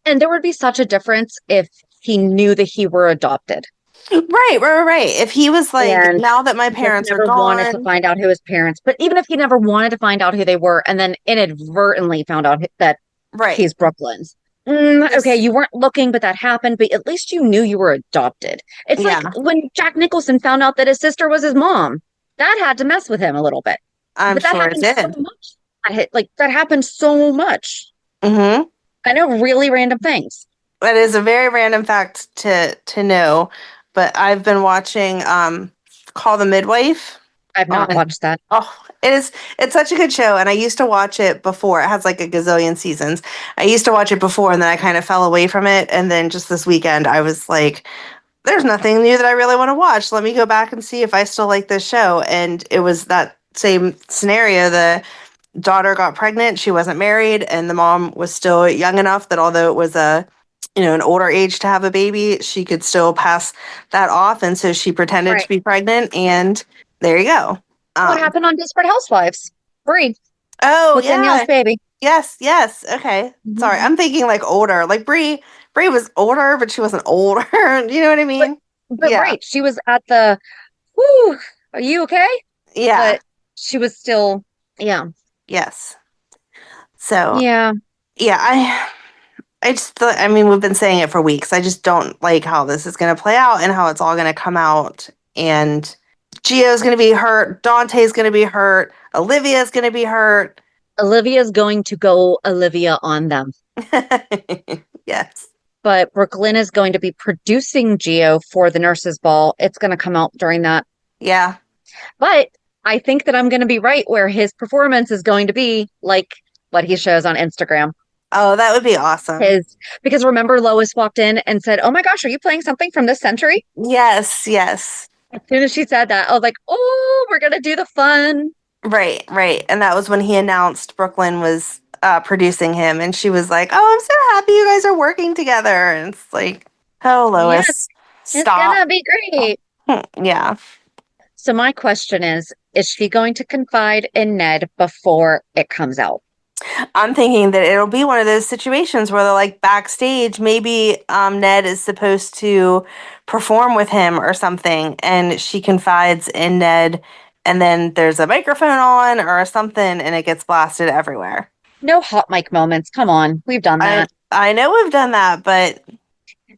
And there would be such a difference if he knew that he were adopted. Right. If he was like, and now that my parents are gone, wanted to find out who his parents, but even if he never wanted to find out who they were, and then inadvertently found out that he's Brooklyn's. Okay, you weren't looking, but that happened. But at least you knew you were adopted. It's like when Jack Nicholson found out that his sister was his mom. That had to mess with him a little bit. I'm sure it did. So much. That happened so much. Mm-hmm. I know really random things. That is a very random fact to know. But I've been watching Call the Midwife. I've not watched that. Oh, it's such a good show, and I used to watch it before. It has like a gazillion seasons. I used to watch it before, and then I kind of fell away from it. And then just this weekend, I was like, there's nothing new that I really want to watch. Let me go back and see if I still like this show. And it was that same scenario. The daughter got pregnant. She wasn't married, and the mom was still young enough that although it was an older age to have a baby, she could still pass that off. And so she pretended to be pregnant, and there you go. What happened on Desperate Housewives? Bree. Oh, with Danielle's baby. Yes. Okay. Mm-hmm. Sorry, I'm thinking like older. Like Bree was older, but she wasn't older. You know what I mean? But Yeah. right, she was at the, whoo, are you okay? Yeah. But she was still, yeah. Yes. So, Yeah. yeah, I just thought, I mean, we've been saying it for weeks. I just don't like how this is going to play out and how it's all going to come out. And Gio's going to be hurt. Dante's going to be hurt. Olivia's going to be hurt. Olivia's going to go Olivia on them. Yes. But Brook Lynn is going to be producing Gio for the nurses' ball. It's going to come out during that. Yeah. But I think that I'm going to be right where his performance is going to be like what he shows on Instagram. Oh, that would be awesome. Because remember, Lois walked in and said, "Oh my gosh, are you playing something from this century?" Yes, yes. As soon as she said that, I was like, "Oh, we're going to do the fun." Right, right. And that was when he announced Brook Lynn was producing him. And she was like, "Oh, I'm so happy you guys are working together." And it's like, oh, Lois, Yes, stop. it's going to be great. Yeah. So my question is she going to confide in Ned before it comes out? I'm thinking that it'll be one of those situations where they're like backstage, maybe Ned is supposed to perform with him or something, and she confides in Ned, and then there's a microphone on or something, and it gets blasted everywhere. No hot mic moments. Come on. We've done that. I know we've done that, but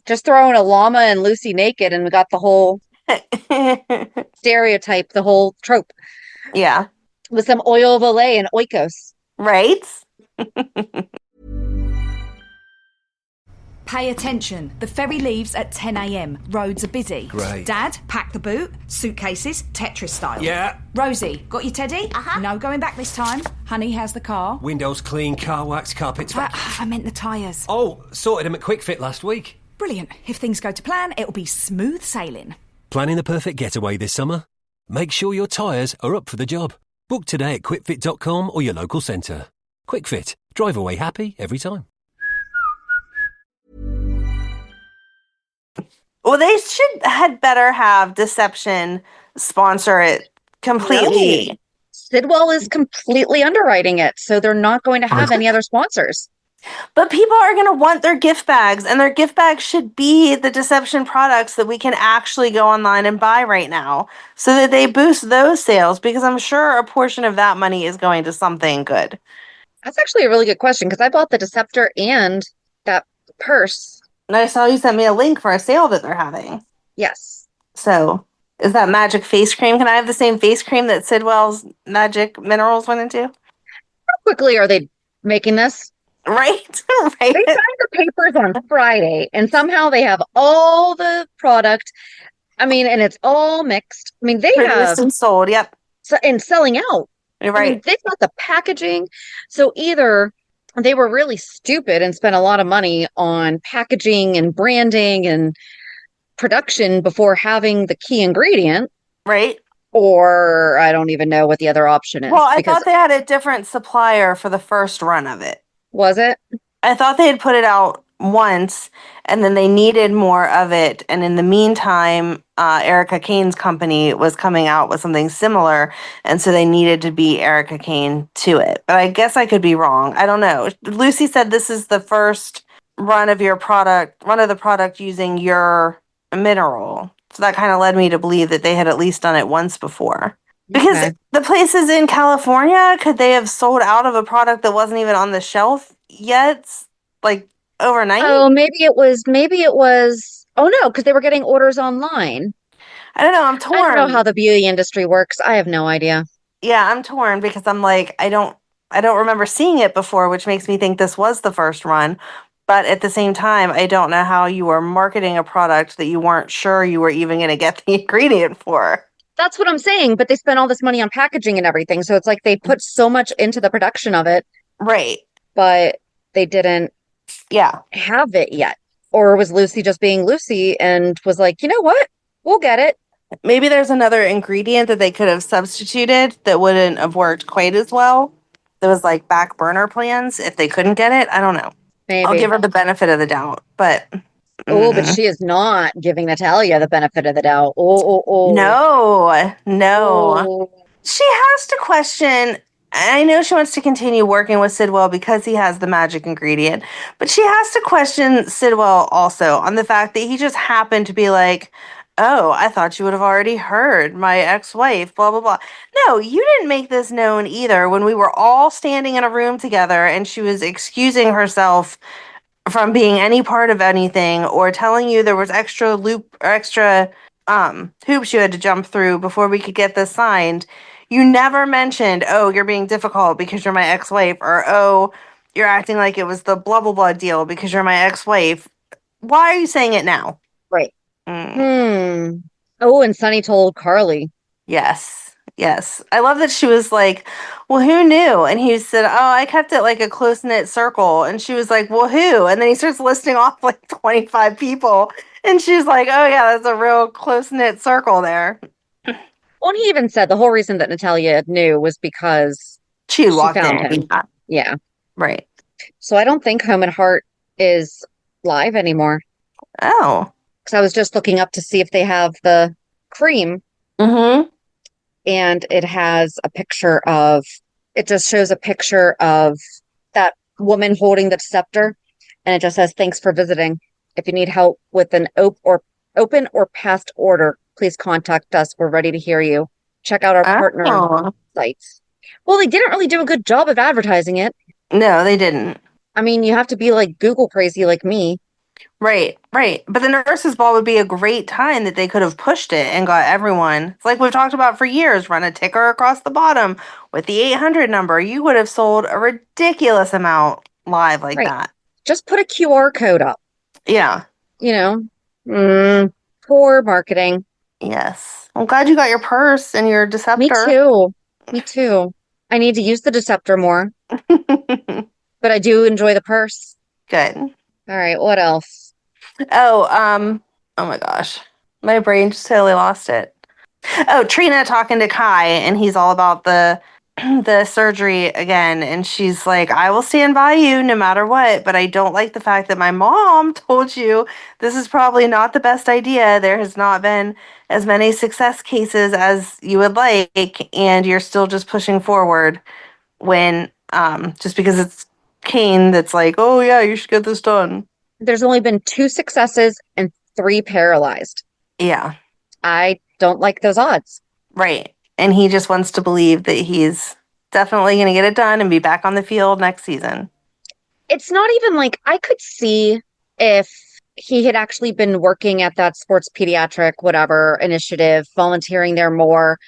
Just throwing a llama and Lucy naked, and we got the whole stereotype, the whole trope. Yeah. With some oil of Olay and oikos. Right? Pay attention. The ferry leaves at 10 a.m. Roads are busy. Great. Dad, pack the boot. Suitcases, Tetris style. Yeah. Rosie, got your teddy? No going back this time. Honey, how's the car? Windows clean, car wax, carpets. I meant the tyres. Oh, sorted them at Quick Fit last week. Brilliant. If things go to plan, it'll be smooth sailing. Planning the perfect getaway this summer? Make sure your tyres are up for the job. Book today at quickfit.com or your local centre. Quick Fit. Drive away happy every time. Well, they had better have Deception sponsor it completely. No. Sidwell is completely underwriting it, so they're not going to have any other sponsors. But people are going to want their gift bags, and their gift bags should be the Deception products that we can actually go online and buy right now so that they boost those sales, because I'm sure a portion of that money is going to something good. That's actually a really good question, because I bought the Deceptor and that purse. And I saw you sent me a link for a sale that they're having. Yes. So, is that magic face cream? Can I have the same face cream that Sidwell's magic minerals went into? How quickly are they making this? Right? Right. They signed the papers on Friday, and somehow they have all the product. I mean, and it's all mixed. I mean, they Produced have and sold. Yep. and selling out. You're I mean, right. they've got the packaging. So either they were really stupid and spent a lot of money on packaging and branding and production before having the key ingredient, Right. or I don't even know what the other option is. Well, I thought they had a different supplier for the first run of it. Was it? I thought they had put it out once and then they needed more of it. And in the meantime, Erica Kane's company was coming out with something similar. And so they needed to be Erica Kane to it. But I guess I could be wrong. I don't know. Lucy said this is the first run of the product using your mineral. So that kind of led me to believe that they had at least done it once before. Because Okay. the places in California, could they have sold out of a product that wasn't even on the shelf yet? Like overnight? Oh, maybe it was. Oh no, because they were getting orders online. I don't know. I'm torn. I don't know how the beauty industry works. I have no idea. Yeah, I'm torn because I'm like, I don't remember seeing it before, which makes me think this was the first run. But at the same time, I don't know how you were marketing a product that you weren't sure you were even going to get the ingredient for. That's what I'm saying. But they spent all this money on packaging and everything. So it's like they put so much into the production of it, Right. but they didn't Yeah. have it yet. Or was Lucy just being Lucy and was like, you know what? We'll get it. Maybe there's another ingredient that they could have substituted that wouldn't have worked quite as well. There was like back burner plans if they couldn't get it. I don't know. Maybe. I'll give her the benefit of the doubt, but Oh, but she is not giving Natalia the benefit of the doubt. Oh. no. Oh. She has to question. I know she wants to continue working with Sidwell because he has the magic ingredient, but she has to question Sidwell also on the fact that he just happened to be like, Oh, I thought you would have already heard. My ex-wife, blah, blah, blah. No, you didn't make this known either when we were all standing in a room together and she was excusing herself from being any part of anything or telling you there was extra loop or extra hoops you had to jump through before we could get this signed. You never mentioned, oh, you're being difficult because you're my ex-wife, or oh, you're acting like it was the blah blah blah deal because you're my ex-wife. Why are you saying it now? Right. Mm. Oh, and Sonny told Carly. Yes. Yes. I love that she was like, well, who knew? And he said, oh, I kept it like a close knit circle. And she was like, well, who? And then he starts listing off like 25 people. And she's like, oh, yeah, that's a real close knit circle there. Well, and he even said the whole reason that Natalia knew was because She walked found in. him. Yeah. Right. So I don't think Home and Heart is live anymore. Oh. Because I was just looking up to see if they have the cream. Mm-hmm. And it has a picture of, it just shows a picture of that woman holding the scepter. And it just says, thanks for visiting. If you need help with an open or past order, please contact us. We're ready to hear you. Check out our partner sites. Well, they didn't really do a good job of advertising it. No, they didn't. I mean, you have to be like Google crazy like me. Right, right. But the nurses' ball would be a great time that they could have pushed it and got everyone. It's like we've talked about for years. Run a ticker across the bottom with the 800 number. You would have sold a ridiculous amount live like that. Just put a QR code up. Yeah. You know, poor marketing. Yes. I'm glad you got your purse and your Deceptor. Me too. Me too. I need to use the Deceptor more. But I do enjoy the purse. Good. All right, what else? Oh, oh my gosh. My brain just totally lost it. Oh, Trina talking to Kai, and he's all about the surgery again, and she's like, I will stand by you no matter what, but I don't like the fact that my mom told you this is probably not the best idea. There has not been as many success cases as you would like, and you're still just pushing forward when just because it's Kane that's like, oh yeah, you should get this done. There's only been 2 successes and 3 paralyzed. Yeah. I don't like those odds. Right. And he just wants to believe that he's definitely going to get it done and be back on the field next season. It's not even like I could see if he had actually been working at that sports pediatric, whatever initiative, volunteering there more,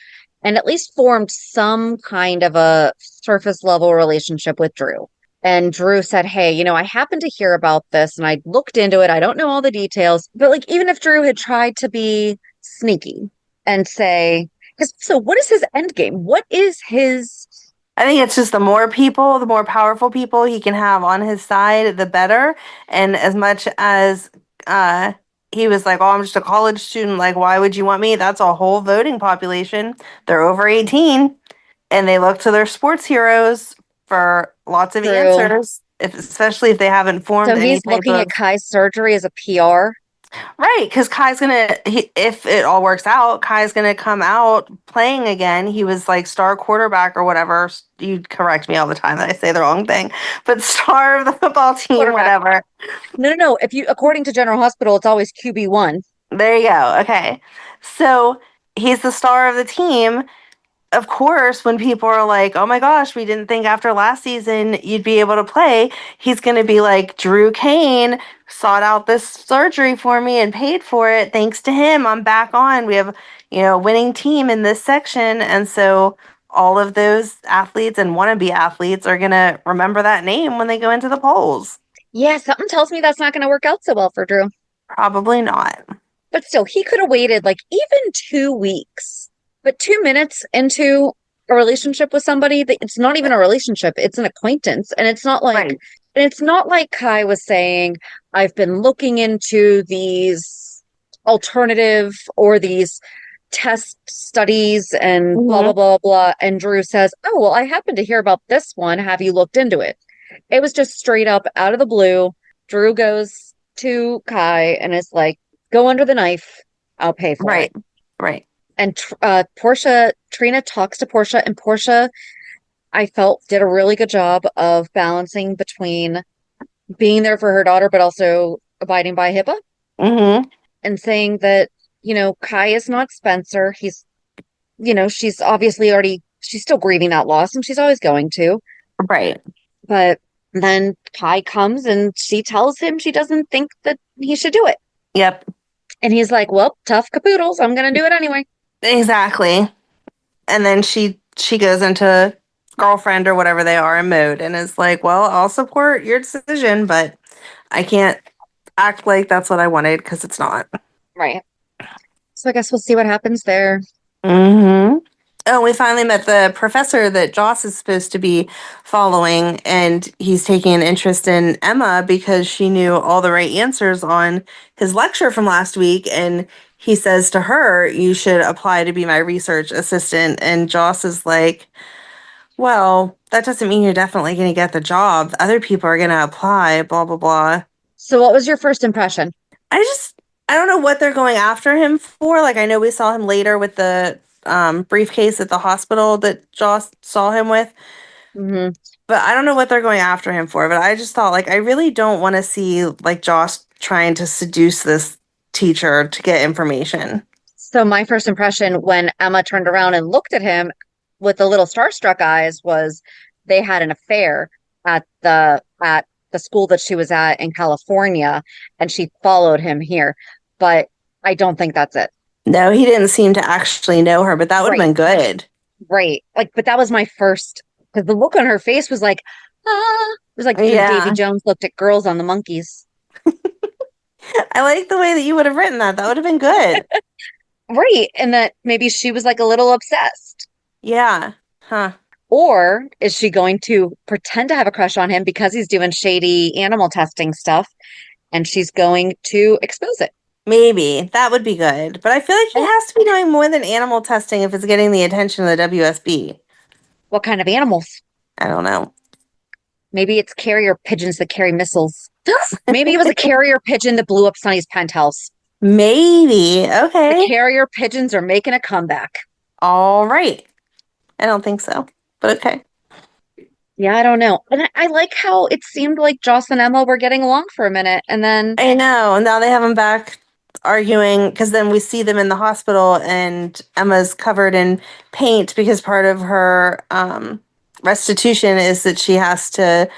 and at least formed some kind of a surface level relationship with Drew. And Drew said, hey, I happened to hear about this and I looked into it. I don't know all the details, but like, even if Drew had tried to be sneaky and say, so what is his end game? What is his... I think it's just the more people, the more powerful people he can have on his side, the better. And as much as he was like, oh, I'm just a college student. Like, why would you want me? That's a whole voting population. They're over 18 and they look to their sports heroes for lots of answers, especially if they haven't formed. So he's looking at Kai's surgery as a PR? Right, because Kai's if it all works out, Kai's gonna come out playing again. He was like star quarterback or whatever. You correct me all the time that I say the wrong thing, but star of the football team, whatever. No. If you, according to General Hospital, it's always QB1. There you go. Okay, so he's the star of the team. Of course, when people are like, oh my gosh, we didn't think after last season you'd be able to play, he's going to be like, Drew Kane sought out this surgery for me and paid for it. Thanks to him, I'm back on. We have, a winning team in this section. And so all of those athletes and wannabe athletes are going to remember that name when they go into the polls. Yeah, something tells me that's not going to work out so well for Drew. Probably not. But still, he could have waited like even 2 weeks. But 2 minutes into a relationship with somebody, it's not even a relationship, it's an acquaintance. And it's not like, and it's not like Kai was saying, I've been looking into these alternative or these test studies and blah, blah, blah, blah. And Drew says, oh, well, I happen to hear about this one. Have you looked into it? It was just straight up out of the blue. Drew goes to Kai and is like, go under the knife. I'll pay for it. Right. And Trina talks to Portia, and Portia, I felt, did a really good job of balancing between being there for her daughter, but also abiding by HIPAA. Mm-hmm. And saying that Kai is not Spencer. She's obviously she's still grieving that loss, and she's always going to. Right. But then Kai comes and she tells him she doesn't think that he should do it. Yep. And he's like, well, tough capoodles. I'm going to do it anyway. Exactly. And then she goes into girlfriend or whatever they are in mode and is like, well, I'll support your decision, but I can't act like that's what I wanted because it's not. Right. So I guess we'll see what happens there. Mm-hmm. Oh, we finally met the professor that Joss is supposed to be following, and he's taking an interest in Emma because she knew all the right answers on his lecture from last week. And he says to her, you should apply to be my research assistant. And Joss is like, well, that doesn't mean you're definitely going to get the job. Other people are going to apply, blah, blah, blah. So what was your first impression? I don't know what they're going after him for. Like, I know we saw him later with the briefcase at the hospital that Joss saw him with. Mm-hmm. But I don't know what they're going after him for. But I just thought, like, I really don't want to see, like, Joss trying to seduce this teacher to get information. So my first impression when Emma turned around and looked at him with the little starstruck eyes was they had an affair at the school that she was at in California, and she followed him here. But I don't think that's it. No, he didn't seem to actually know her, but that would have been good. Right. Like, but that was my first, because the look on her face was like, ah. It was like Davy Jones looked at girls on the monkeys. I like the way that you would have written that. That would have been good. Right. And that maybe she was like a little obsessed. Yeah. Huh. Or is she going to pretend to have a crush on him because he's doing shady animal testing stuff, and she's going to expose it? Maybe. That would be good. But I feel like he has to be doing more than animal testing if it's getting the attention of the WSB. What kind of animals? I don't know. Maybe it's carrier pigeons that carry missiles. Maybe it was a carrier pigeon that blew up Sonny's penthouse. Maybe. Okay. The carrier pigeons are making a comeback. All right. I don't think so, but okay. Yeah, I don't know. And I like how it seemed like Joss and Emma were getting along for a minute, and then I know. Now they have them back arguing because then we see them in the hospital and Emma's covered in paint because part of her restitution is that she has to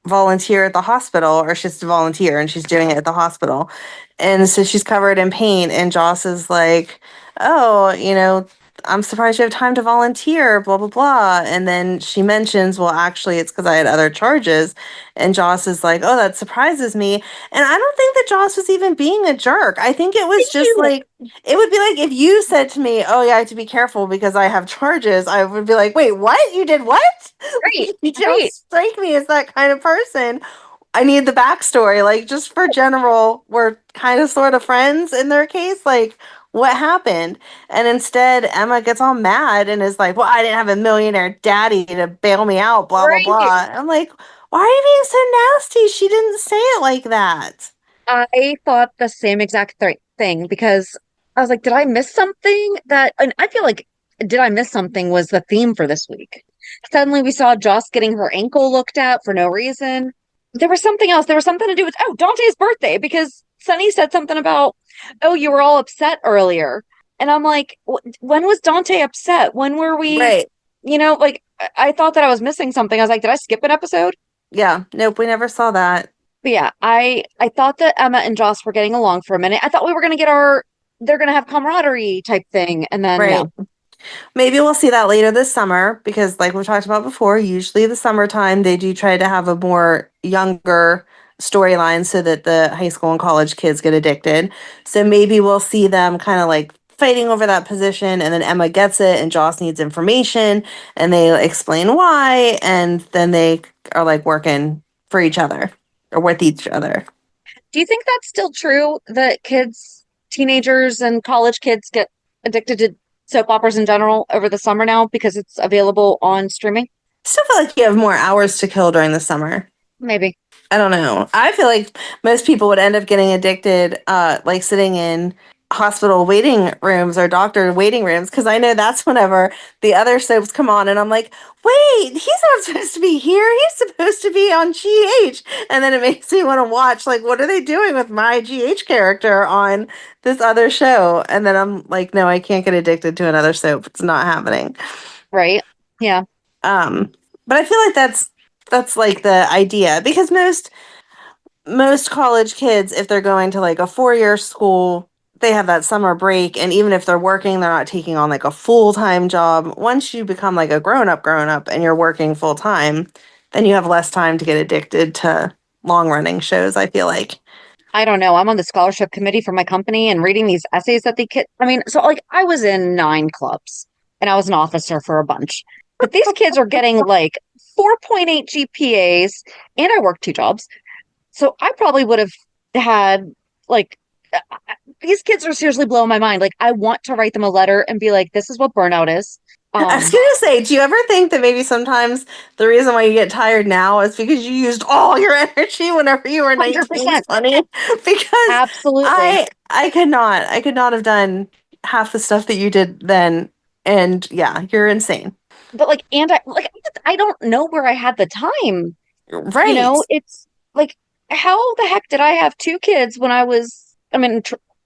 volunteer at the hospital, or she has to volunteer and she's doing it at the hospital. And so she's covered in paint, and Joss is like, oh, I'm surprised you have time to volunteer, blah, blah, blah. And then she mentions, well, actually, it's because I had other charges. And Joss is like, oh, that surprises me. And I don't think that Joss was even being a jerk. I think it was just like, it would be like if you said to me, oh, yeah, I have to be careful because I have charges. I would be like, wait, what? You did what? Right. You don't strike me as that kind of person. I need the backstory. Like, just for general, we're kind of sort of friends in their case. Like, what happened? And instead, Emma gets all mad and is like, well, I didn't have a millionaire daddy to bail me out, blah, blah, blah. I'm like, why are you being so nasty? She didn't say it like that. I thought the same exact thing because I was like, did I miss something? And I feel like, did I miss something was the theme for this week. Suddenly we saw Joss getting her ankle looked at for no reason. There was something else. There was something to do with, Dante's birthday, because Sonny said something about, oh, you were all upset earlier. And I'm like, when was Dante upset? When were we, right? I thought that I was missing something. I was like, did I skip an episode? Yeah. Nope. We never saw that. But yeah, I thought that Emma and Joss were getting along for a minute. I thought we were going to get they're going to have camaraderie type thing. And then, no. Maybe we'll see that later this summer because, like we talked about before, usually the summertime they do try to have a more younger storyline so that the high school and college kids get addicted. So maybe we'll see them kind of like fighting over that position, and then Emma gets it and Joss needs information and they explain why, and then they are like working for each other or with each other. Do you think that's still true that teenagers and college kids get addicted to soap operas in general over the summer now because it's available on streaming? I still feel like you have more hours to kill during the summer. Maybe. I don't know. I feel like most people would end up getting addicted, like sitting in hospital waiting rooms or doctor waiting rooms, because I know that's whenever the other soaps come on and I'm like, wait, he's not supposed to be here. He's supposed to be on GH. And then it makes me want to watch, like, what are they doing with my GH character on this other show? And then I'm like, no, I can't get addicted to another soap. It's not happening. Right. Yeah. But I feel like that's like the idea, because most college kids, if they're going to like a 4-year school, they have that summer break, and even if they're working, they're not taking on like a full-time job. Once you become like a grown-up and you're working full-time, then you have less time to get addicted to long-running shows, I feel like. I don't know. I'm on the scholarship committee for my company and reading these essays that I mean, so like I was in 9 clubs and I was an officer for a bunch. But these kids are getting like 4.8 GPAs and I work 2 jobs. So I probably would have had like these kids are seriously blowing my mind. Like I want to write them a letter and be like, this is what burnout is. I was going to say, do you ever think that maybe sometimes the reason why you get tired now is because you used all your energy whenever you were 19, 100%. 20? Because Absolutely. I could not have done half the stuff that you did then. And yeah, you're insane. But like, and I don't know where I had the time. Right. You know, it's like, how the heck did I have 2 kids when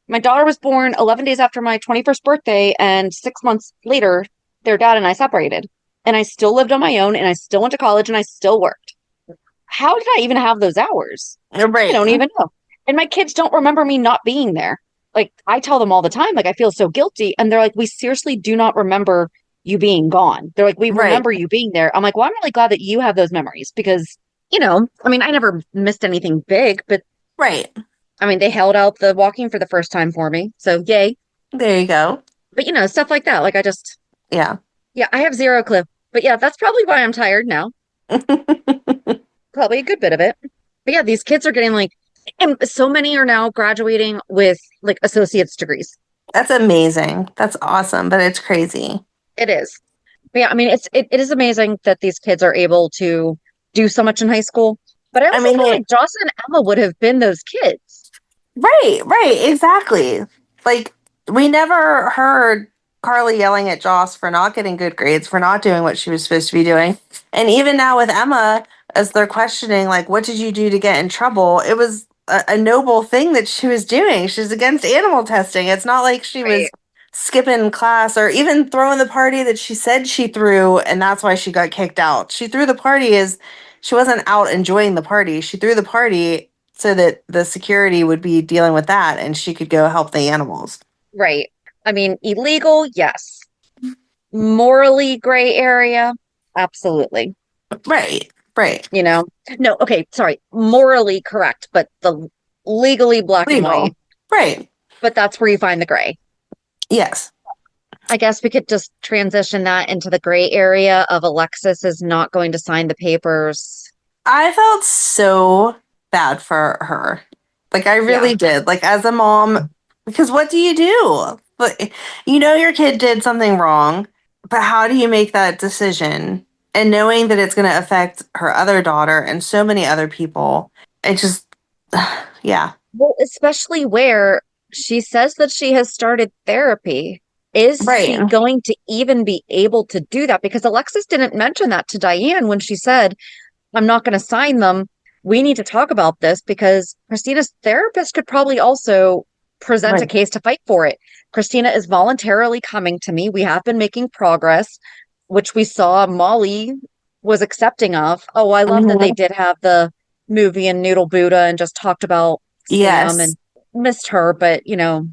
my daughter was born 11 days after my 21st birthday, and 6 months later, their dad and I separated. And I still lived on my own, and I still went to college, and I still worked. How did I even have those hours? Right. I don't even know. And my kids don't remember me not being there. Like, I tell them all the time, like, I feel so guilty. And they're like, we seriously do not remember you being gone. They're like, we remember you being there. I'm like, well, I'm really glad that you have those memories because, you know, I mean, I never missed anything big, but right. I mean, they held out the walking for the first time for me. So yay. There you go. But, you know, stuff like that. Like, yeah, I have 0 clue. But yeah, that's probably why I'm tired now. Probably a good bit of it. But yeah, these kids are getting like, and so many are now graduating with like associate's degrees. That's amazing. That's awesome, but it's crazy. It is. But yeah, I mean, it is amazing that these kids are able to do so much in high school. But I feel like Joss and Emma would have been those kids. Right, exactly. Like, we never heard Carly yelling at Joss for not getting good grades, for not doing what she was supposed to be doing. And even now with Emma, as they're questioning, like, what did you do to get in trouble? It was a noble thing that she was doing. She's against animal testing. It's not like she was skipping class or even throwing the party that she said she threw, and that's why she got kicked out. She threw the party as she wasn't out enjoying the party. She threw the party so that the security would be dealing with that and she could go help the animals. Right. I mean, illegal, yes. Morally gray area, absolutely. Right. You know? No, okay, sorry. Morally correct, but the legally black and white. Right. But that's where you find the gray. Yes. I guess we could just transition that into the gray area of Alexis is not going to sign the papers. I felt so bad for her. Like, I really did. Like, as a mom, because what do you do? But you know your kid did something wrong, but how do you make that decision? And knowing that it's going to affect her other daughter and so many other people, it just, yeah. Well, especially where she says that she has started therapy. Is she going to even be able to do that? Because Alexis didn't mention that to Diane when she said, I'm not going to sign them. We need to talk about this because Christina's therapist could probably also present a case to fight for it. Christina is voluntarily coming to me. We have been making progress, which we saw Molly was accepting of. Oh, I love that they did have the movie and Noodle Buddha and just talked about Sam and missed her, but, you know,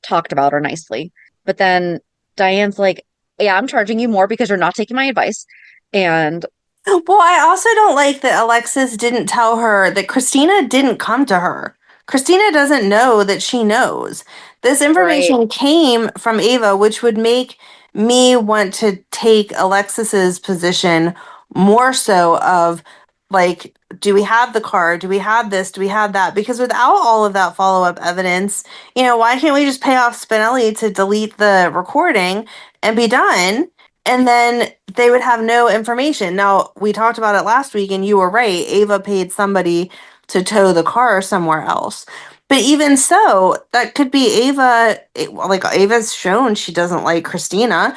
talked about her nicely. But then Diane's like, yeah, I'm charging you more because you're not taking my advice. And well, I also don't like that Alexis didn't tell her that Christina didn't come to her. Christina doesn't know that she knows. This information came from Ava, which would make me want to take Alexis's position more so of, like, do we have the card? Do we have this? Do we have that? Because without all of that follow-up evidence, you know, why can't we just pay off Spinelli to delete the recording and be done? And then they would have no information. Now, we talked about it last week, and you were right. Ava paid somebody to tow the car somewhere else. But even so, that could be Ava. Like Ava's shown she doesn't like Christina,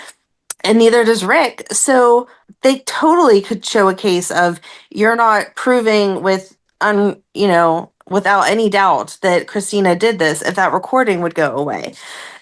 and neither does Rick. So they totally could show a case of you're not proving without any doubt that Christina did this, if that recording would go away.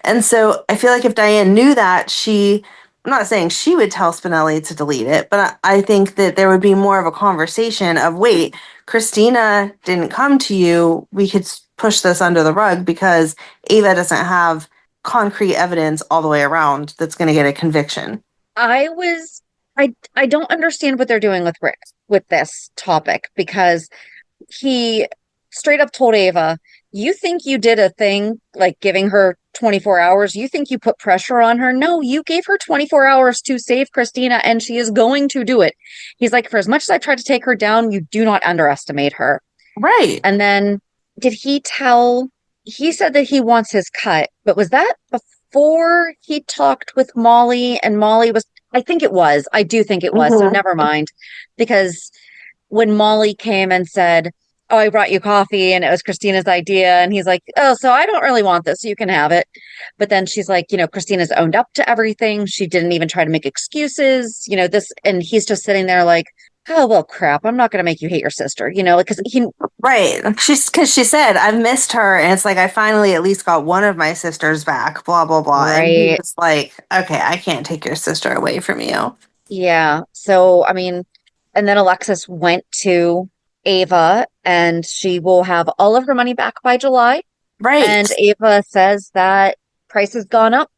And so I feel like if Diane knew that, I'm not saying she would tell Spinelli to delete it, but I think that there would be more of a conversation of, wait, Christina didn't come to you. We could push this under the rug because Ava doesn't have concrete evidence all the way around that's going to get a conviction. I don't understand what they're doing with Rick with this topic, because he straight up told Ava, you think you did a thing like giving her 24 hours? You think you put pressure on her? No, you gave her 24 hours to save Christina, and she is going to do it. He's like, for as much as I tried to take her down, you do not underestimate her. Right. And then he said that he wants his cut, but was that before he talked with Molly? And Molly was, I think it was. I do think it was. So never mind. Because when Molly came and said, oh, I brought you coffee and it was Christina's idea. And he's like, oh, so I don't really want this. You can have it. But then she's like, Christina's owned up to everything. She didn't even try to make excuses, this. And he's just sitting there like, oh, well, crap. I'm not going to make you hate your sister, because he. Right. Because she said, I've missed her. And it's like, I finally at least got one of my sisters back, blah, blah, blah. Right. And he was like, okay, I can't take your sister away from you. Yeah. So, I mean, and then Alexis went to Ava and she will have all of her money back by July. Right. And Ava says that price has gone up.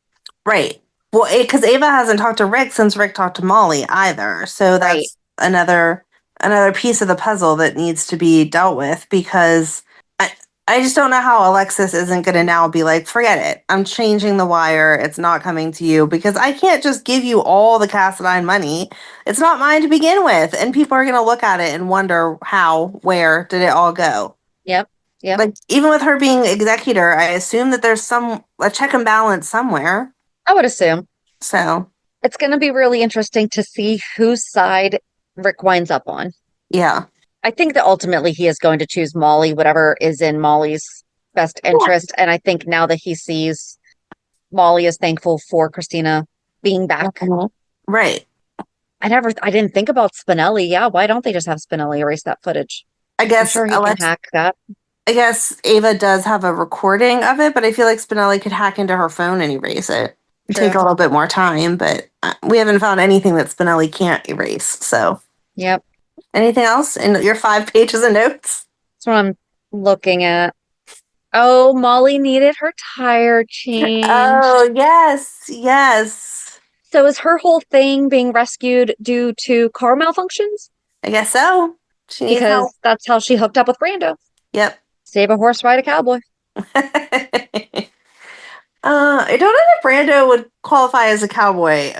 Right. Well, because Ava hasn't talked to Rick since Rick talked to Molly either. So that's another piece of the puzzle that needs to be dealt with, because I just don't know how Alexis isn't going to now be like, forget it. I'm changing the wire. It's not coming to you, because I can't just give you all the Cassadine money. It's not mine to begin with. And people are going to look at it and wonder where did it all go? Yep. Yep. Like, even with her being executor, I assume that there's a check and balance somewhere. I would assume. So it's going to be really interesting to see whose side Rick winds up on. Yeah. I think that ultimately he is going to choose Molly, whatever is in Molly's best interest. And I think now that he sees Molly is thankful for Christina being back. Right. I didn't think about Spinelli. Yeah, why don't they just have Spinelli erase that footage? I guess I'm sure he can hack that. I guess Ava does have a recording of it, but I feel like Spinelli could hack into her phone and erase it. It'd take a little bit more time, but we haven't found anything that Spinelli can't erase. So, yep. Anything else in your 5 pages of notes? That's what I'm looking at. Oh, Molly needed her tire changed. Oh, yes. So is her whole thing being rescued due to car malfunctions? I guess so. Because that's how she hooked up with Brando. Yep. Save a horse, ride a cowboy. I don't know that Brando would qualify as a cowboy.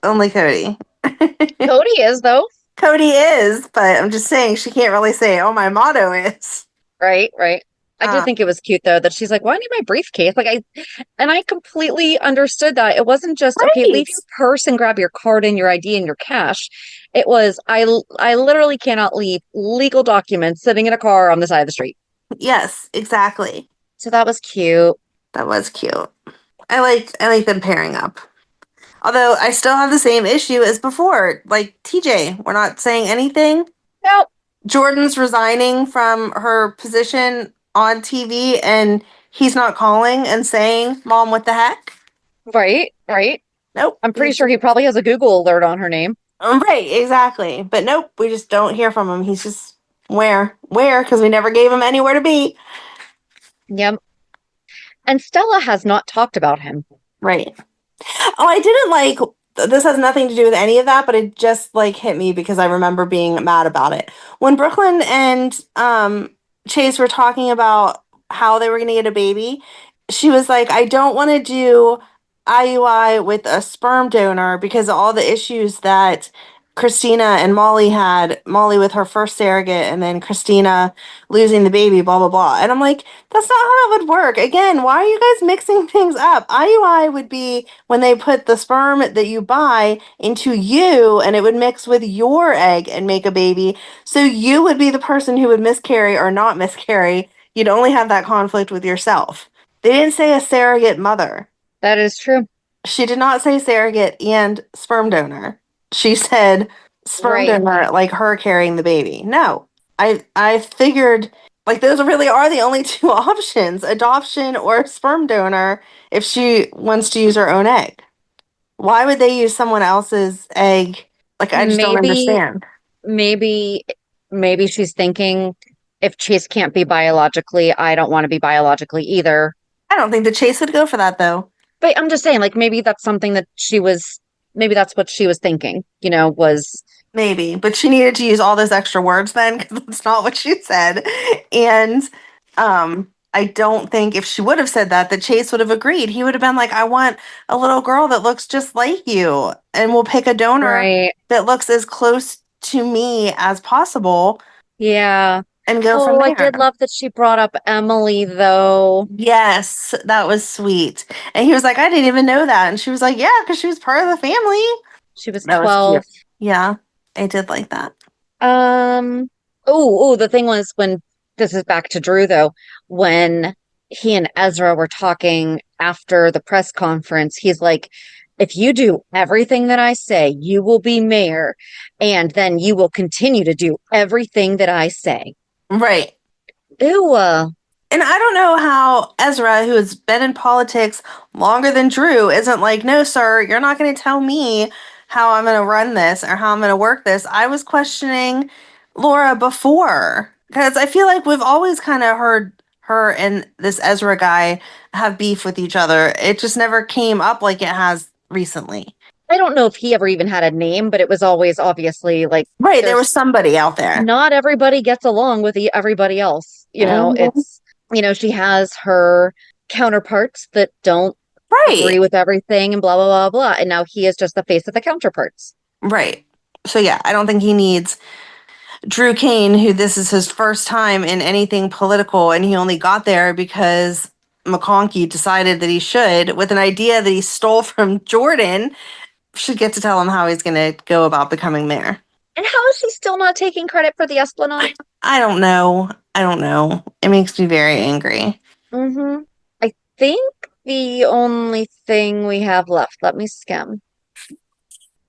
Only Cody. Cody is, though. Cody is, but I'm just saying she can't really say, oh, my motto is. Right. I did think it was cute, though, that she's like, why do you need my briefcase? I completely understood that. It wasn't just, okay, leave your purse and grab your card and your ID and your cash. It was, I literally cannot leave legal documents sitting in a car on the side of the street. Yes, exactly. So that was cute. That was cute. I like them pairing up. Although I still have the same issue as before. Like, TJ, we're not saying anything. Nope. Jordan's resigning from her position on TV and he's not calling and saying, Mom, what the heck? Right. Nope. I'm pretty sure he probably has a Google alert on her name. Right, exactly. But nope, we just don't hear from him. He's just where? Because we never gave him anywhere to be. Yep. And Stella has not talked about him. Right. Oh, I didn't this has nothing to do with any of that, but it just hit me because I remember being mad about it. When Brook Lynn and Chase were talking about how they were going to get a baby, she was like, I don't want to do IUI with a sperm donor because of all the issues that Christina and Molly had. Molly with her first surrogate and then Christina losing the baby, blah, blah, blah. And I'm like, that's not how that would work. Again, why are you guys mixing things up? IUI would be when they put the sperm that you buy into you and it would mix with your egg and make a baby. So you would be the person who would miscarry or not miscarry. you'd only have that conflict with yourself. They didn't say a surrogate mother. That is true. She did not say surrogate and sperm donor. She said sperm donor, like her carrying the baby. No, I figured like those really are the only two options: adoption or sperm donor. If she wants to use her own egg, why would they use someone else's egg? Like I just don't understand. Maybe she's thinking, if Chase can't be biologically, I don't want to be biologically either. I don't think that Chase would go for that though. But I'm just saying, like, maybe that's something that maybe that's what she was thinking, was. Maybe, but she needed to use all those extra words then because that's not what she said. And I don't think if she would have said that Chase would have agreed. He would have been like, I want a little girl that looks just like you, and we'll pick a donor that looks as close to me as possible. Yeah. And go from there. I did love that she brought up Emily, though. Yes, that was sweet. And he was like, I didn't even know that. And she was like, yeah, because she was part of the family. She was 12. Yeah, I did like that. The thing was, when this is back to Drew, though, when he and Ezra were talking after the press conference, he's like, if you do everything that I say, you will be mayor, and then you will continue to do everything that I say. Right. Ew. And I don't know how Ezra, who has been in politics longer than Drew, isn't like, no, sir, you're not going to tell me how I'm going to run this or how I'm going to work this. I was questioning Laura before because I feel like we've always kind of heard her and this Ezra guy have beef with each other. It just never came up like it has recently. I don't know if he ever even had a name, but it was always obviously like... Right, there was somebody out there. Not everybody gets along with everybody else. It's, she has her counterparts that don't agree with everything and blah, blah, blah, blah. And now he is just the face of the counterparts. Right. So, yeah, I don't think he needs Drew Kane, who this is his first time in anything political, and he only got there because McConkey decided that he should, with an idea that he stole from Jordan, should get to tell him how he's going to go about becoming mayor. And how is she still not taking credit for the esplanade? I don't know. It makes me very angry. Mm-hmm. I think the only thing we have left, let me skim.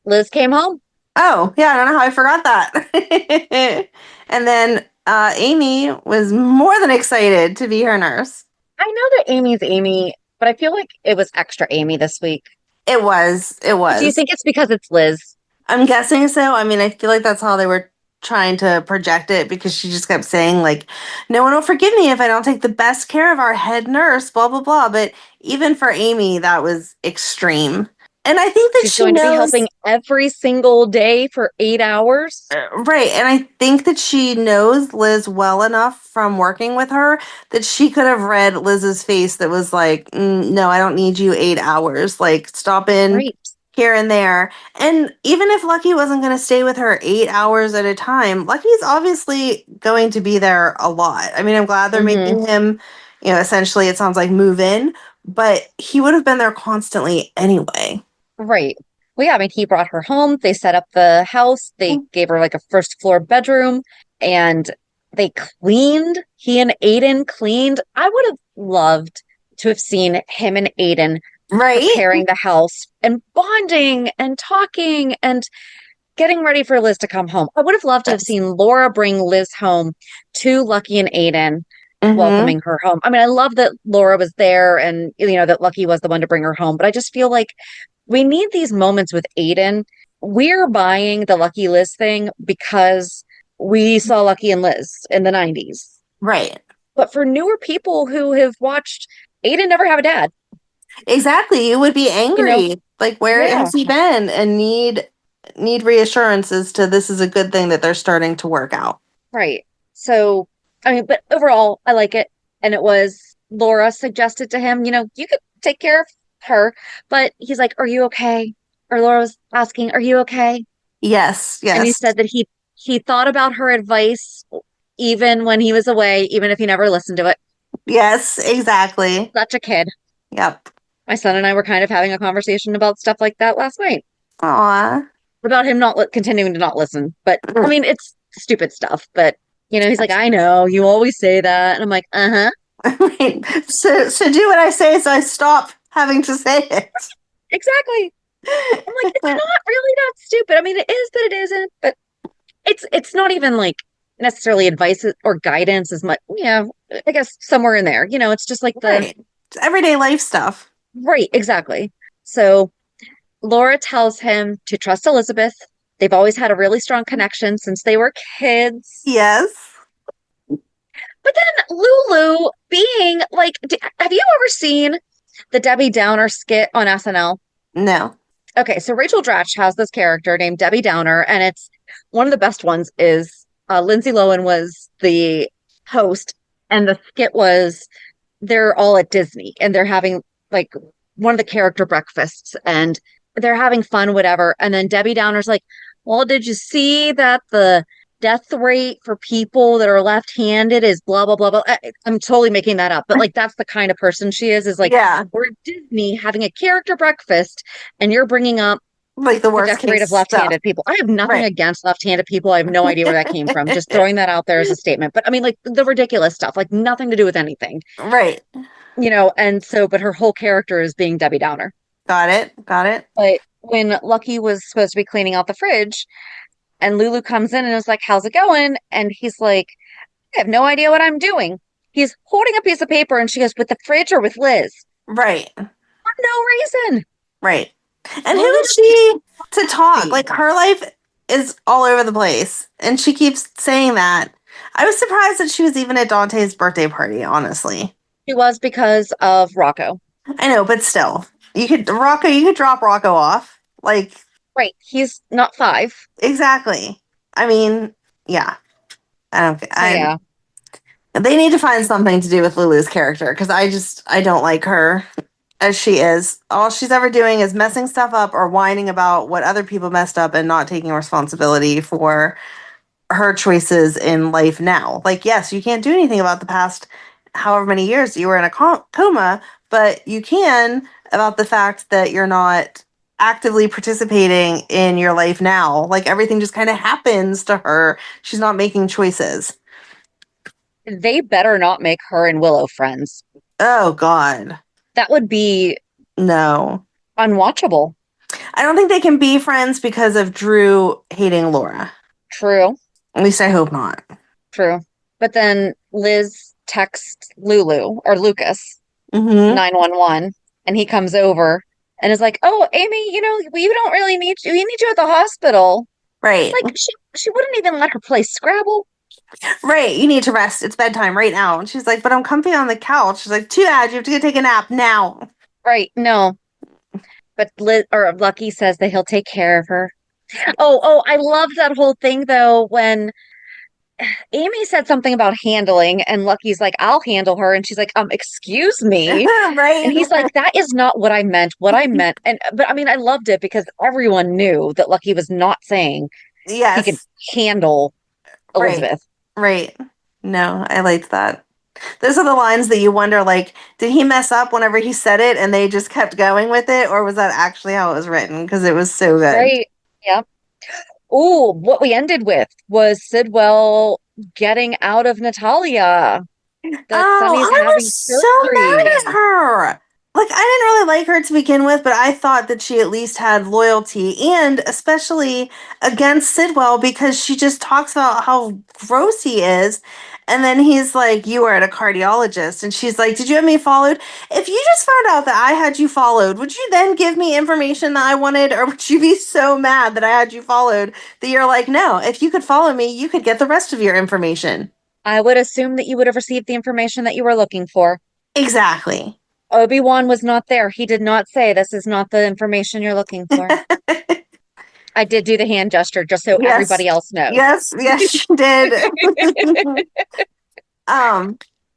Liz came home. Oh, yeah, I don't know how I forgot that. And then Amy was more than excited to be her nurse. I know that Amy's Amy, but I feel like it was extra Amy this week. It was. Do you think it's because it's Liz? I'm guessing so. I mean, I feel like that's how they were trying to project it because she just kept saying, like, no one will forgive me if I don't take the best care of our head nurse, blah, blah, blah. But even for Amy, that was extreme. And I think that she's going to be helping every single day for 8 hours. Right. And I think that she knows Liz well enough from working with her that she could have read Liz's face that was like, no, I don't need you 8 hours. Like, stop in here and there. And even if Lucky wasn't going to stay with her 8 hours at a time, Lucky's obviously going to be there a lot. I mean, I'm glad they're making him, essentially, it sounds like move in, but he would have been there constantly anyway. Right. Well, yeah, I mean, he brought her home. They set up the house. They gave her like a first floor bedroom and they cleaned. He and Aiden cleaned. I would have loved to have seen him and Aiden preparing the house and bonding and talking and getting ready for Liz to come home. I would have loved to have seen Laura bring Liz home to Lucky and Aiden, welcoming her home. I mean, I love that Laura was there and, that Lucky was the one to bring her home, but I just feel like we need these moments with Aiden. We're buying the Lucky Liz thing because we saw Lucky and Liz in the 90s. Right. But for newer people who have watched Aiden never have a dad. Exactly. You would be angry. Like, where has he been? And need reassurances to this is a good thing that they're starting to work out. Right. So, I mean, but overall, I like it. And it was Laura suggested to him, you could take care of her, but he's like, are you okay? Or Laura was asking, are you okay? Yes. And he said that he thought about her advice even when he was away, even if he never listened to it. Yes, exactly. Such a kid. Yep. My son and I were kind of having a conversation about stuff like that last night. Aw. About him not continuing to not listen. But I mean, it's stupid stuff, but He's like, I know, you always say that. And I'm like, uh-huh. Right. So do what I say so I stop having to say it. Exactly. I'm like, it's not really that stupid. I mean, it is, but it isn't. But it's not even like necessarily advice or guidance as much. Yeah, I guess somewhere in there. It's just like Right. It's everyday life stuff. Right, exactly. So Laura tells him to trust Elizabeth. They've always had a really strong connection since they were kids. Yes. But then Lulu being like, have you ever seen the Debbie Downer skit on SNL? No. Okay, so Rachel Dratch has this character named Debbie Downer, and it's one of the best ones is Lindsay Lohan was the host, and the skit was they're all at Disney and they're having like one of the character breakfasts and they're having fun, whatever. And then Debbie Downer's like, well, did you see that the death rate for people that are left-handed is blah, blah, blah, blah. I'm totally making that up, but like that's the kind of person she is like, yeah. We're at Disney having a character breakfast and you're bringing up like the worst death rate of left-handed people. I have nothing against left-handed people. I have no idea where that came from. Just throwing that out there as a statement. But I mean, like the ridiculous stuff, like nothing to do with anything. Right. And so, but her whole character is being Debbie Downer. Got it. But when Lucky was supposed to be cleaning out the fridge and Lulu comes in and is like, how's it going? And he's like, I have no idea what I'm doing. He's holding a piece of paper and she goes, with the fridge or with Liz? Right. For no reason. Right. And who is she to talk? Like her life is all over the place. And she keeps saying that. I was surprised that she was even at Dante's birthday party, honestly. She was because of Rocco. I know, but still. You could drop Rocco off. Like right. He's not 5. Exactly. I mean, yeah. Yeah. They need to find something to do with Lulu's character because I don't like her as she is. All she's ever doing is messing stuff up or whining about what other people messed up and not taking responsibility for her choices in life now. Like, yes, you can't do anything about the past however many years you were in a coma, but you can about the fact that you're not actively participating in your life now. Like everything just kind of happens to her. She's not making choices. They better not make her and Willow friends. Oh, God. That would be unwatchable. I don't think they can be friends because of Drew hating Laura. True. At least I hope not. True. But then Liz texts Lulu or Lucas 911 and he comes over and is like, oh, Amy, we don't really need you. We need you at the hospital. Right. Like she wouldn't even let her play Scrabble. Right. You need to rest. It's bedtime right now. And she's like, but I'm comfy on the couch. She's like, too bad. You have to go take a nap now. Right. No. But Lucky says that he'll take care of her. Oh, I love that whole thing though when Amy said something about handling and Lucky's like, I'll handle her. And she's like, excuse me. Right. And he's like, that is not what I meant. What I meant. But I mean, I loved it because everyone knew that Lucky was not saying he could handle Elizabeth. Right. No, I liked that. Those are the lines that you wonder, like, did he mess up whenever he said it and they just kept going with it? Or was that actually how it was written? Because it was so good. Right. Yeah. Oh, what we ended with was Sidwell getting out of Natalia. I was so mad at her. Like, I didn't really like her to begin with, but I thought that she at least had loyalty, and especially against Sidwell, because she just talks about how gross he is. And then he's like, you were at a cardiologist. And she's like, did you have me followed? If you just found out that I had you followed, would you then give me information that I wanted? Or would you be so mad that I had you followed that you're like, no, if you could follow me, you could get the rest of your information? I would assume that you would have received the information that you were looking for. Exactly. Obi-Wan was not there. He did not say this is not the information you're looking for. I did do the hand gesture just so everybody else knows. Yes, you did.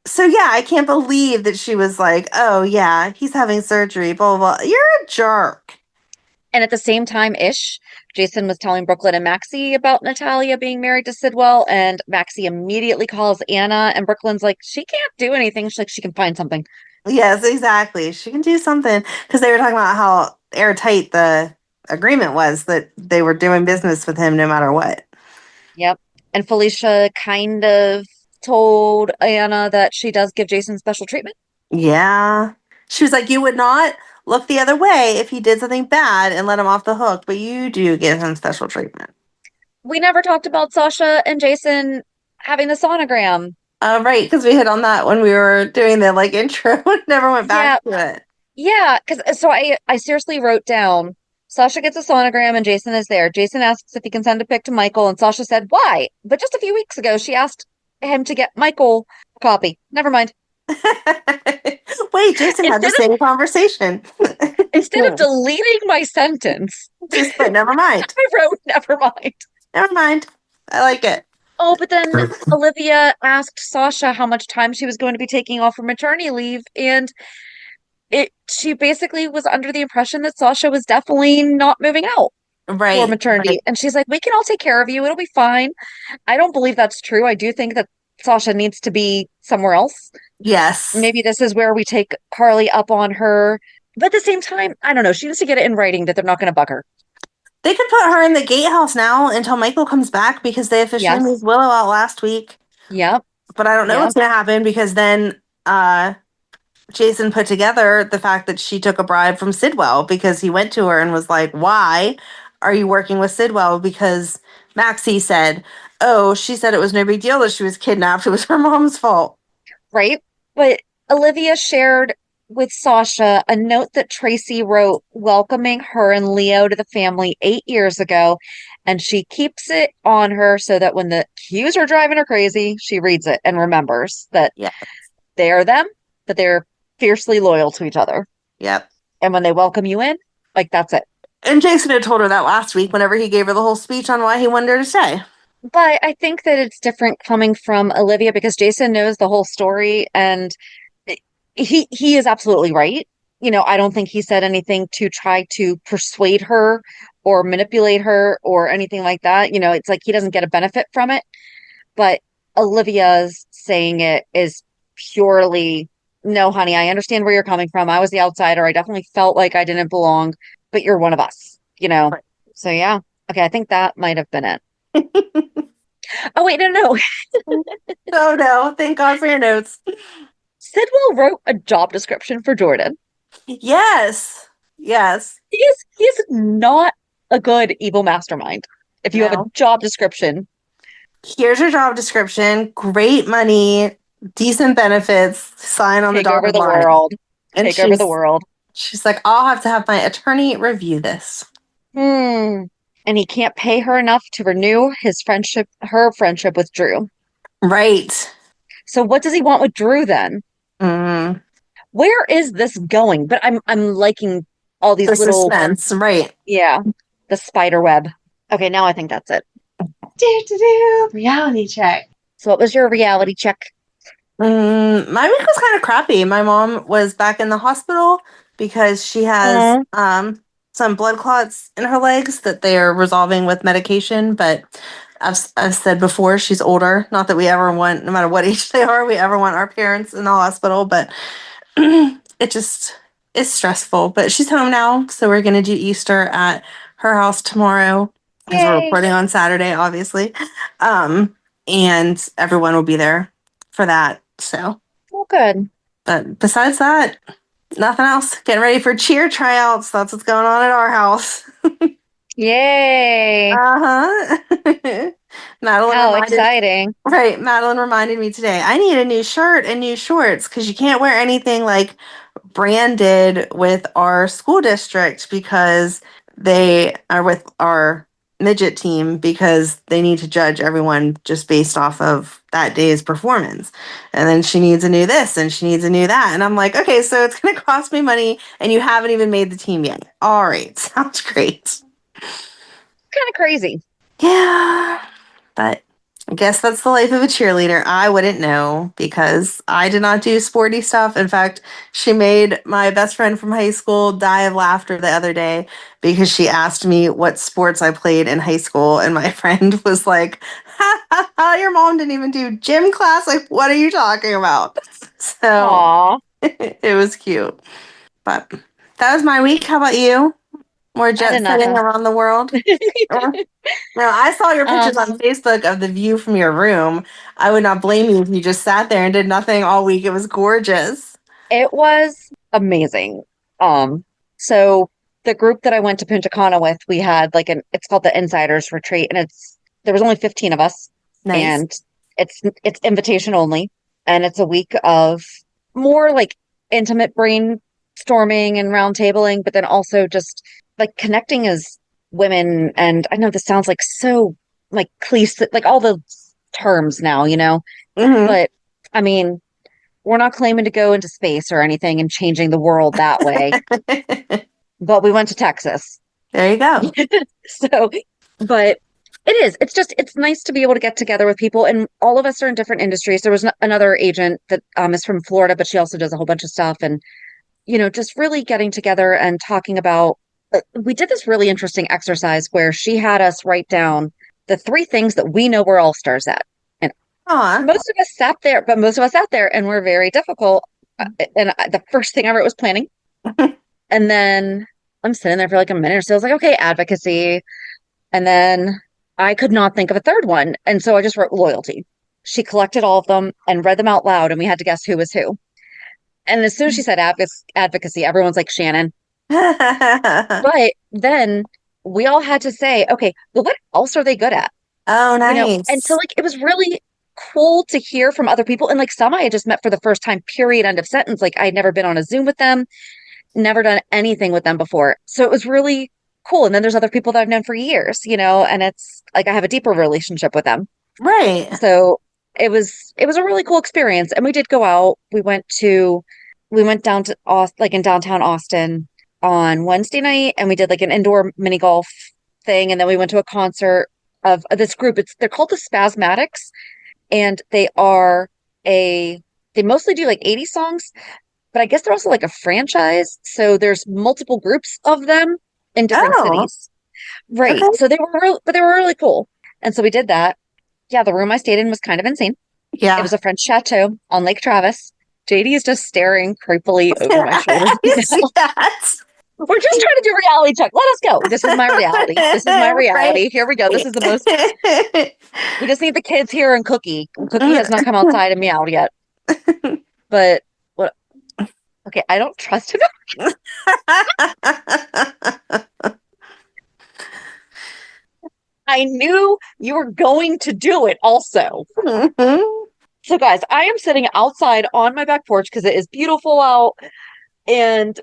So yeah, I can't believe that she was like, oh yeah, he's having surgery, blah, blah, blah. You're a jerk. And at the same time-ish, Jason was telling Brook Lynn and Maxie about Natalia being married to Sidwell, and Maxie immediately calls Anna, and Brook Lynn's like, she can't do anything. She's like, she can find something. Yes, exactly. She can do something. Because they were talking about how airtight the agreement was that they were doing business with him no matter what. Yep. And Felicia kind of told Anna that she does give Jason special treatment. Yeah. She was like, you would not look the other way if he did something bad and let him off the hook, but you do give him special treatment. We never talked about Sasha and Jason having the sonogram. Right, because we hit on that when we were doing the intro and never went back to it. Yeah, because so I seriously wrote down Sasha gets a sonogram and Jason is there. Jason asks if he can send a pic to Michael, and Sasha said, why? But just a few weeks ago, she asked him to get Michael a copy. Never mind. Wait, Jason had the same conversation. Instead of deleting my sentence, just put never mind. I wrote never mind. Never mind. I like it. Oh, but then Olivia asked Sasha how much time she was going to be taking off for maternity leave, and she basically was under the impression that Sasha was definitely not moving out for maternity. Right. And she's like, we can all take care of you. It'll be fine. I don't believe that's true. I do think that Sasha needs to be somewhere else. Yes. Maybe this is where we take Carly up on her. But at the same time, I don't know. She needs to get it in writing that they're not going to bug her. They could put her in the gatehouse now until Michael comes back because they officially moved Willow out last week. Yep. But I don't know what's going to happen because then Jason put together the fact that she took a bribe from Sidwell because he went to her and was like, why are you working with Sidwell? Because Maxie said, oh, she said it was no big deal that she was kidnapped. It was her mom's fault. Right. But Olivia shared with Sasha a note that Tracy wrote welcoming her and Leo to the family 8 years ago. And she keeps it on her so that when the cues are driving her crazy, she reads it and remembers that they are them, but they're fiercely loyal to each other. Yep. And when they welcome you in, that's it. And Jason had told her that last week whenever he gave her the whole speech on why he wanted her to stay. But I think that it's different coming from Olivia because Jason knows the whole story and he is absolutely right. I don't think he said anything to try to persuade her or manipulate her or anything like that. It's like he doesn't get a benefit from it. But Olivia's saying it is purely, no, honey, I understand where you're coming from. I was the outsider. I definitely felt like I didn't belong, but you're one of us, Right. So, yeah. Okay, I think that might have been it. Oh, wait, no. Oh, no. Thank God for your notes. Sidwell wrote a job description for Jordan. Yes. He's not a good evil mastermind. If you have a job description. Here's your job description. Great money, decent benefits, sign on the dotted line. Take over the world. She's like, I'll have to have my attorney review this. And he can't pay her enough to renew her friendship with Drew. Right. So what does he want with Drew then? Where is this going? But I'm liking all these little suspense, right? Yeah, the spider web. Okay, now I think that's it. Reality check. So what was your reality check? My week was kind of crappy. My mom was back in the hospital because she has some blood clots in her legs that they are resolving with medication. But I've said before, she's older. Not that we ever want, no matter what age they are, we ever want our parents in the hospital. But it just is stressful. But she's home now, so we're going to do Easter at her house tomorrow. Because we're recording on Saturday, obviously. And everyone will be there for that. So. Well, good. But besides that, nothing else. Getting ready for cheer tryouts. That's what's going on at our house. Yay. Madeline. How exciting. Right. Madeline reminded me today, I need a new shirt and new shorts because you can't wear anything branded with our school district because they are with our midget team because they need to judge everyone just based off of that day's performance. And then she needs a new this and she needs a new that. And I'm like, okay, so it's going to cost me money and you haven't even made the team yet. All right. Sounds great. Kind of crazy. Yeah. But I guess that's the life of a cheerleader. I wouldn't know because I did not do sporty stuff. In fact, she made my best friend from high school die of laughter the other day because she asked me what sports I played in high school. And my friend was like, ha, ha, ha, your mom didn't even do gym class. Like, what are you talking about? So it was cute. But that was my week. How about you? More jet setting around the world. No, I saw your pictures on Facebook of the view from your room. I would not blame you if you just sat there and did nothing all week. It was gorgeous. It was amazing. So the group that I went to Punta Cana with, we had it's called the Insiders Retreat, and there was only 15 of us. Nice. And it's invitation only, and it's a week of more like intimate brainstorming and roundtabling, but then also just like connecting as women. And I know this sounds like so like cliche, like all the terms now, but I mean, we're not claiming to go into space or anything and changing the world that way. But we went to Texas. There you go. So, but it's nice to be able to get together with people, and all of us are in different industries. There was another agent that is from Florida, but she also does a whole bunch of stuff, and just really getting together and talking about, we did this really interesting exercise where she had us write down the 3 things that we know we're all stars at. And most of us sat there and were very difficult. And the first thing I wrote was planning. And then I'm sitting there for like a minute or so. I was like, okay, advocacy. And then I could not think of a third one. And so I just wrote loyalty. She collected all of them and read them out loud, and we had to guess who was who. And as soon as she said advocacy, everyone's like, Shannon. But then we all had to say, okay, well, what else are they good at? Oh, nice. And so it was really cool to hear from other people. And like some I had just met for the first time, period, end of sentence. Like I'd never been on a Zoom with them, never done anything with them before. So it was really cool. And then there's other people that I've known for years, and it's like I have a deeper relationship with them. Right. So it was a really cool experience. And we did go out. We went down to in downtown Austin on Wednesday night, and we did like an indoor mini golf thing. And then we went to a concert of this group. They're called the Spasmatics, and they mostly do like 80 songs, but I guess they're also like a franchise. So there's multiple groups of them in different cities. Right. Okay. So they were really cool. And so we did that. Yeah. The room I stayed in was kind of insane. Yeah. It was a French chateau on Lake Travis. JD is just staring creepily over my shoulder. We're just trying to do reality check. Let us go. This is my reality. Right. Here we go. This is the most. We just need the kids here and Cookie. Cookie has not come outside and meowed yet. But what? Okay, I don't trust him. I knew you were going to do it also. So guys, I am sitting outside on my back porch because it is beautiful out, and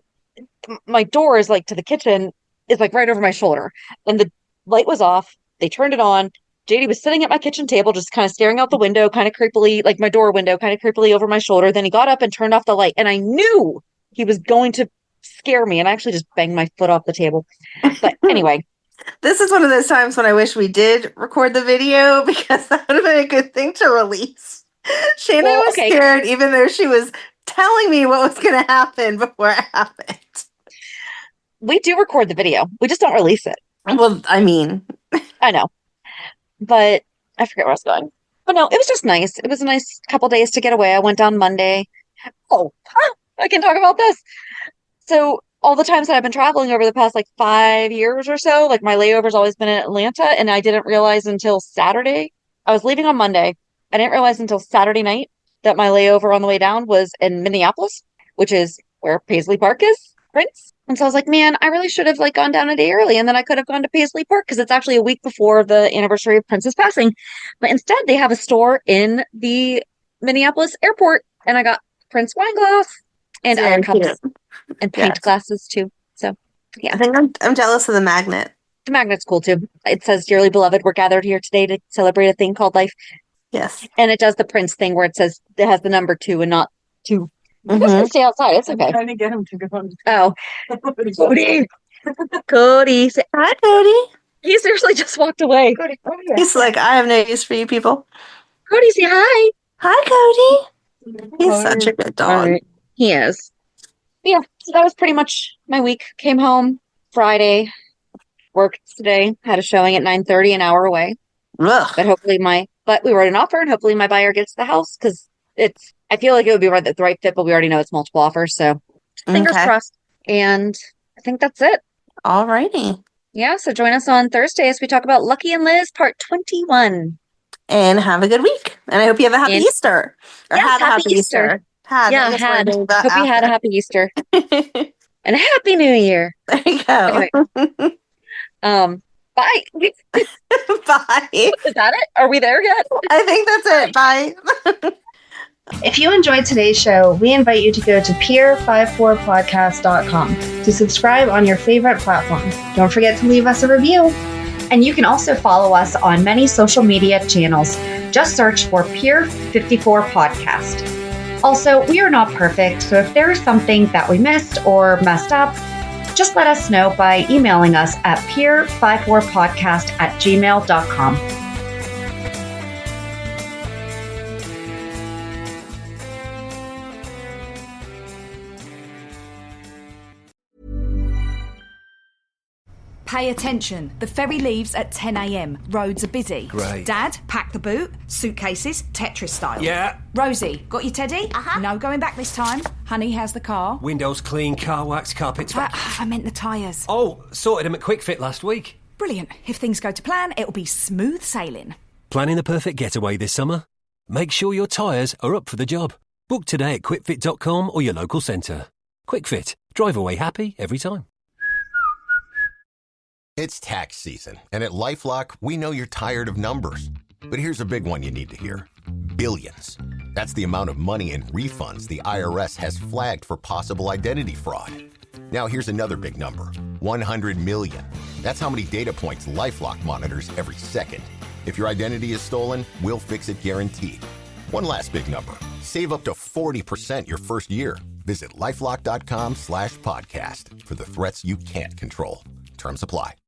my door is like to the kitchen is like right over my shoulder, and the light was off. They turned it on. JD was sitting at my kitchen table, just kind of staring out the window, kind of creepily, like my door window, kind of creepily over my shoulder. Then he got up and turned off the light, and I knew he was going to scare me, and I actually just banged my foot off the table. But anyway. This is one of those times when I wish we did record the video, because that would have been a good thing to release. Shannon was scared, even though she was telling me what was going to happen before it happened. We do record the video. We just don't release it. Well, I mean. I know. But I forget where I was going. But no, it was just nice. It was a nice couple days to get away. I went down Monday. Oh, I can talk about this. So all the times that I've been traveling over the past like 5 years or so, like my layover's always been in Atlanta, and I didn't realize until Saturday. I was leaving on Monday. I didn't realize until Saturday night that my layover on the way down was in Minneapolis, which is where Paisley Park is, Prince. And so I was like, man, I really should have like gone down a day early, and then I could have gone to Paisley Park because it's actually a week before the anniversary of Prince's passing. But instead, they have a store in the Minneapolis airport, and I got Prince wine glass and other cups and paint glasses too. So yeah, I think I'm jealous of the magnet. The magnet's cool too. It says, "Dearly beloved, we're gathered here today to celebrate a thing called life." Yes. And it does the Prince thing where it says it has the number 2 and not 2. Mm-hmm. Just gonna stay outside. It's okay. I'm trying to get him to go. Oh, Cody. Cody. Hi, Cody. He seriously just walked away. Cody, he's like, I have no use for you people. Cody, say hi. Hi, Cody. He's such a good dog. Right. He is. Yeah, so that was pretty much my week. Came home Friday, worked today, had a showing at 9:30, an hour away. Ugh. But we wrote an offer, and hopefully my buyer gets the house, because I feel like it would be the right fit, but we already know it's multiple offers, so fingers crossed. And I think that's it. Alrighty. Yeah, so join us on Thursday as we talk about Lucky and Liz part 21. And have a good week. And I hope you have a happy Easter. Or Yes, had a happy Easter. Had. Yeah, I guess we're had. doing that Hope you had a after. happy Easter. And a happy New Year. There you go. Anyway. Bye. Bye. Is that it? Are we there yet? I think that's it. Bye. If you enjoyed today's show, we invite you to go to peer54podcast.com to subscribe on your favorite platform. Don't forget to leave us a review. And you can also follow us on many social media channels. Just search for Peer54 Podcast. Also, we are not perfect, so if there is something that we missed or messed up, just let us know by emailing us at peer54podcast@gmail.com. Pay attention. The ferry leaves at 10 a.m. Roads are busy. Great. Dad, pack the boot. Suitcases, Tetris style. Yeah. Rosie, got your teddy? Uh-huh. No going back this time. Honey, how's the car? Windows clean, car wax, carpets. I meant the tyres. Oh, sorted them at Quick Fit last week. Brilliant. If things go to plan, it'll be smooth sailing. Planning the perfect getaway this summer? Make sure your tyres are up for the job. Book today at quickfit.com or your local centre. Quick Fit. Drive away happy every time. It's tax season, and at LifeLock, we know you're tired of numbers. But here's a big one you need to hear. Billions. That's the amount of money in refunds the IRS has flagged for possible identity fraud. Now here's another big number. 100 million. That's how many data points LifeLock monitors every second. If your identity is stolen, we'll fix it guaranteed. One last big number. Save up to 40% your first year. Visit LifeLock.com/podcast for the threats you can't control. Terms apply.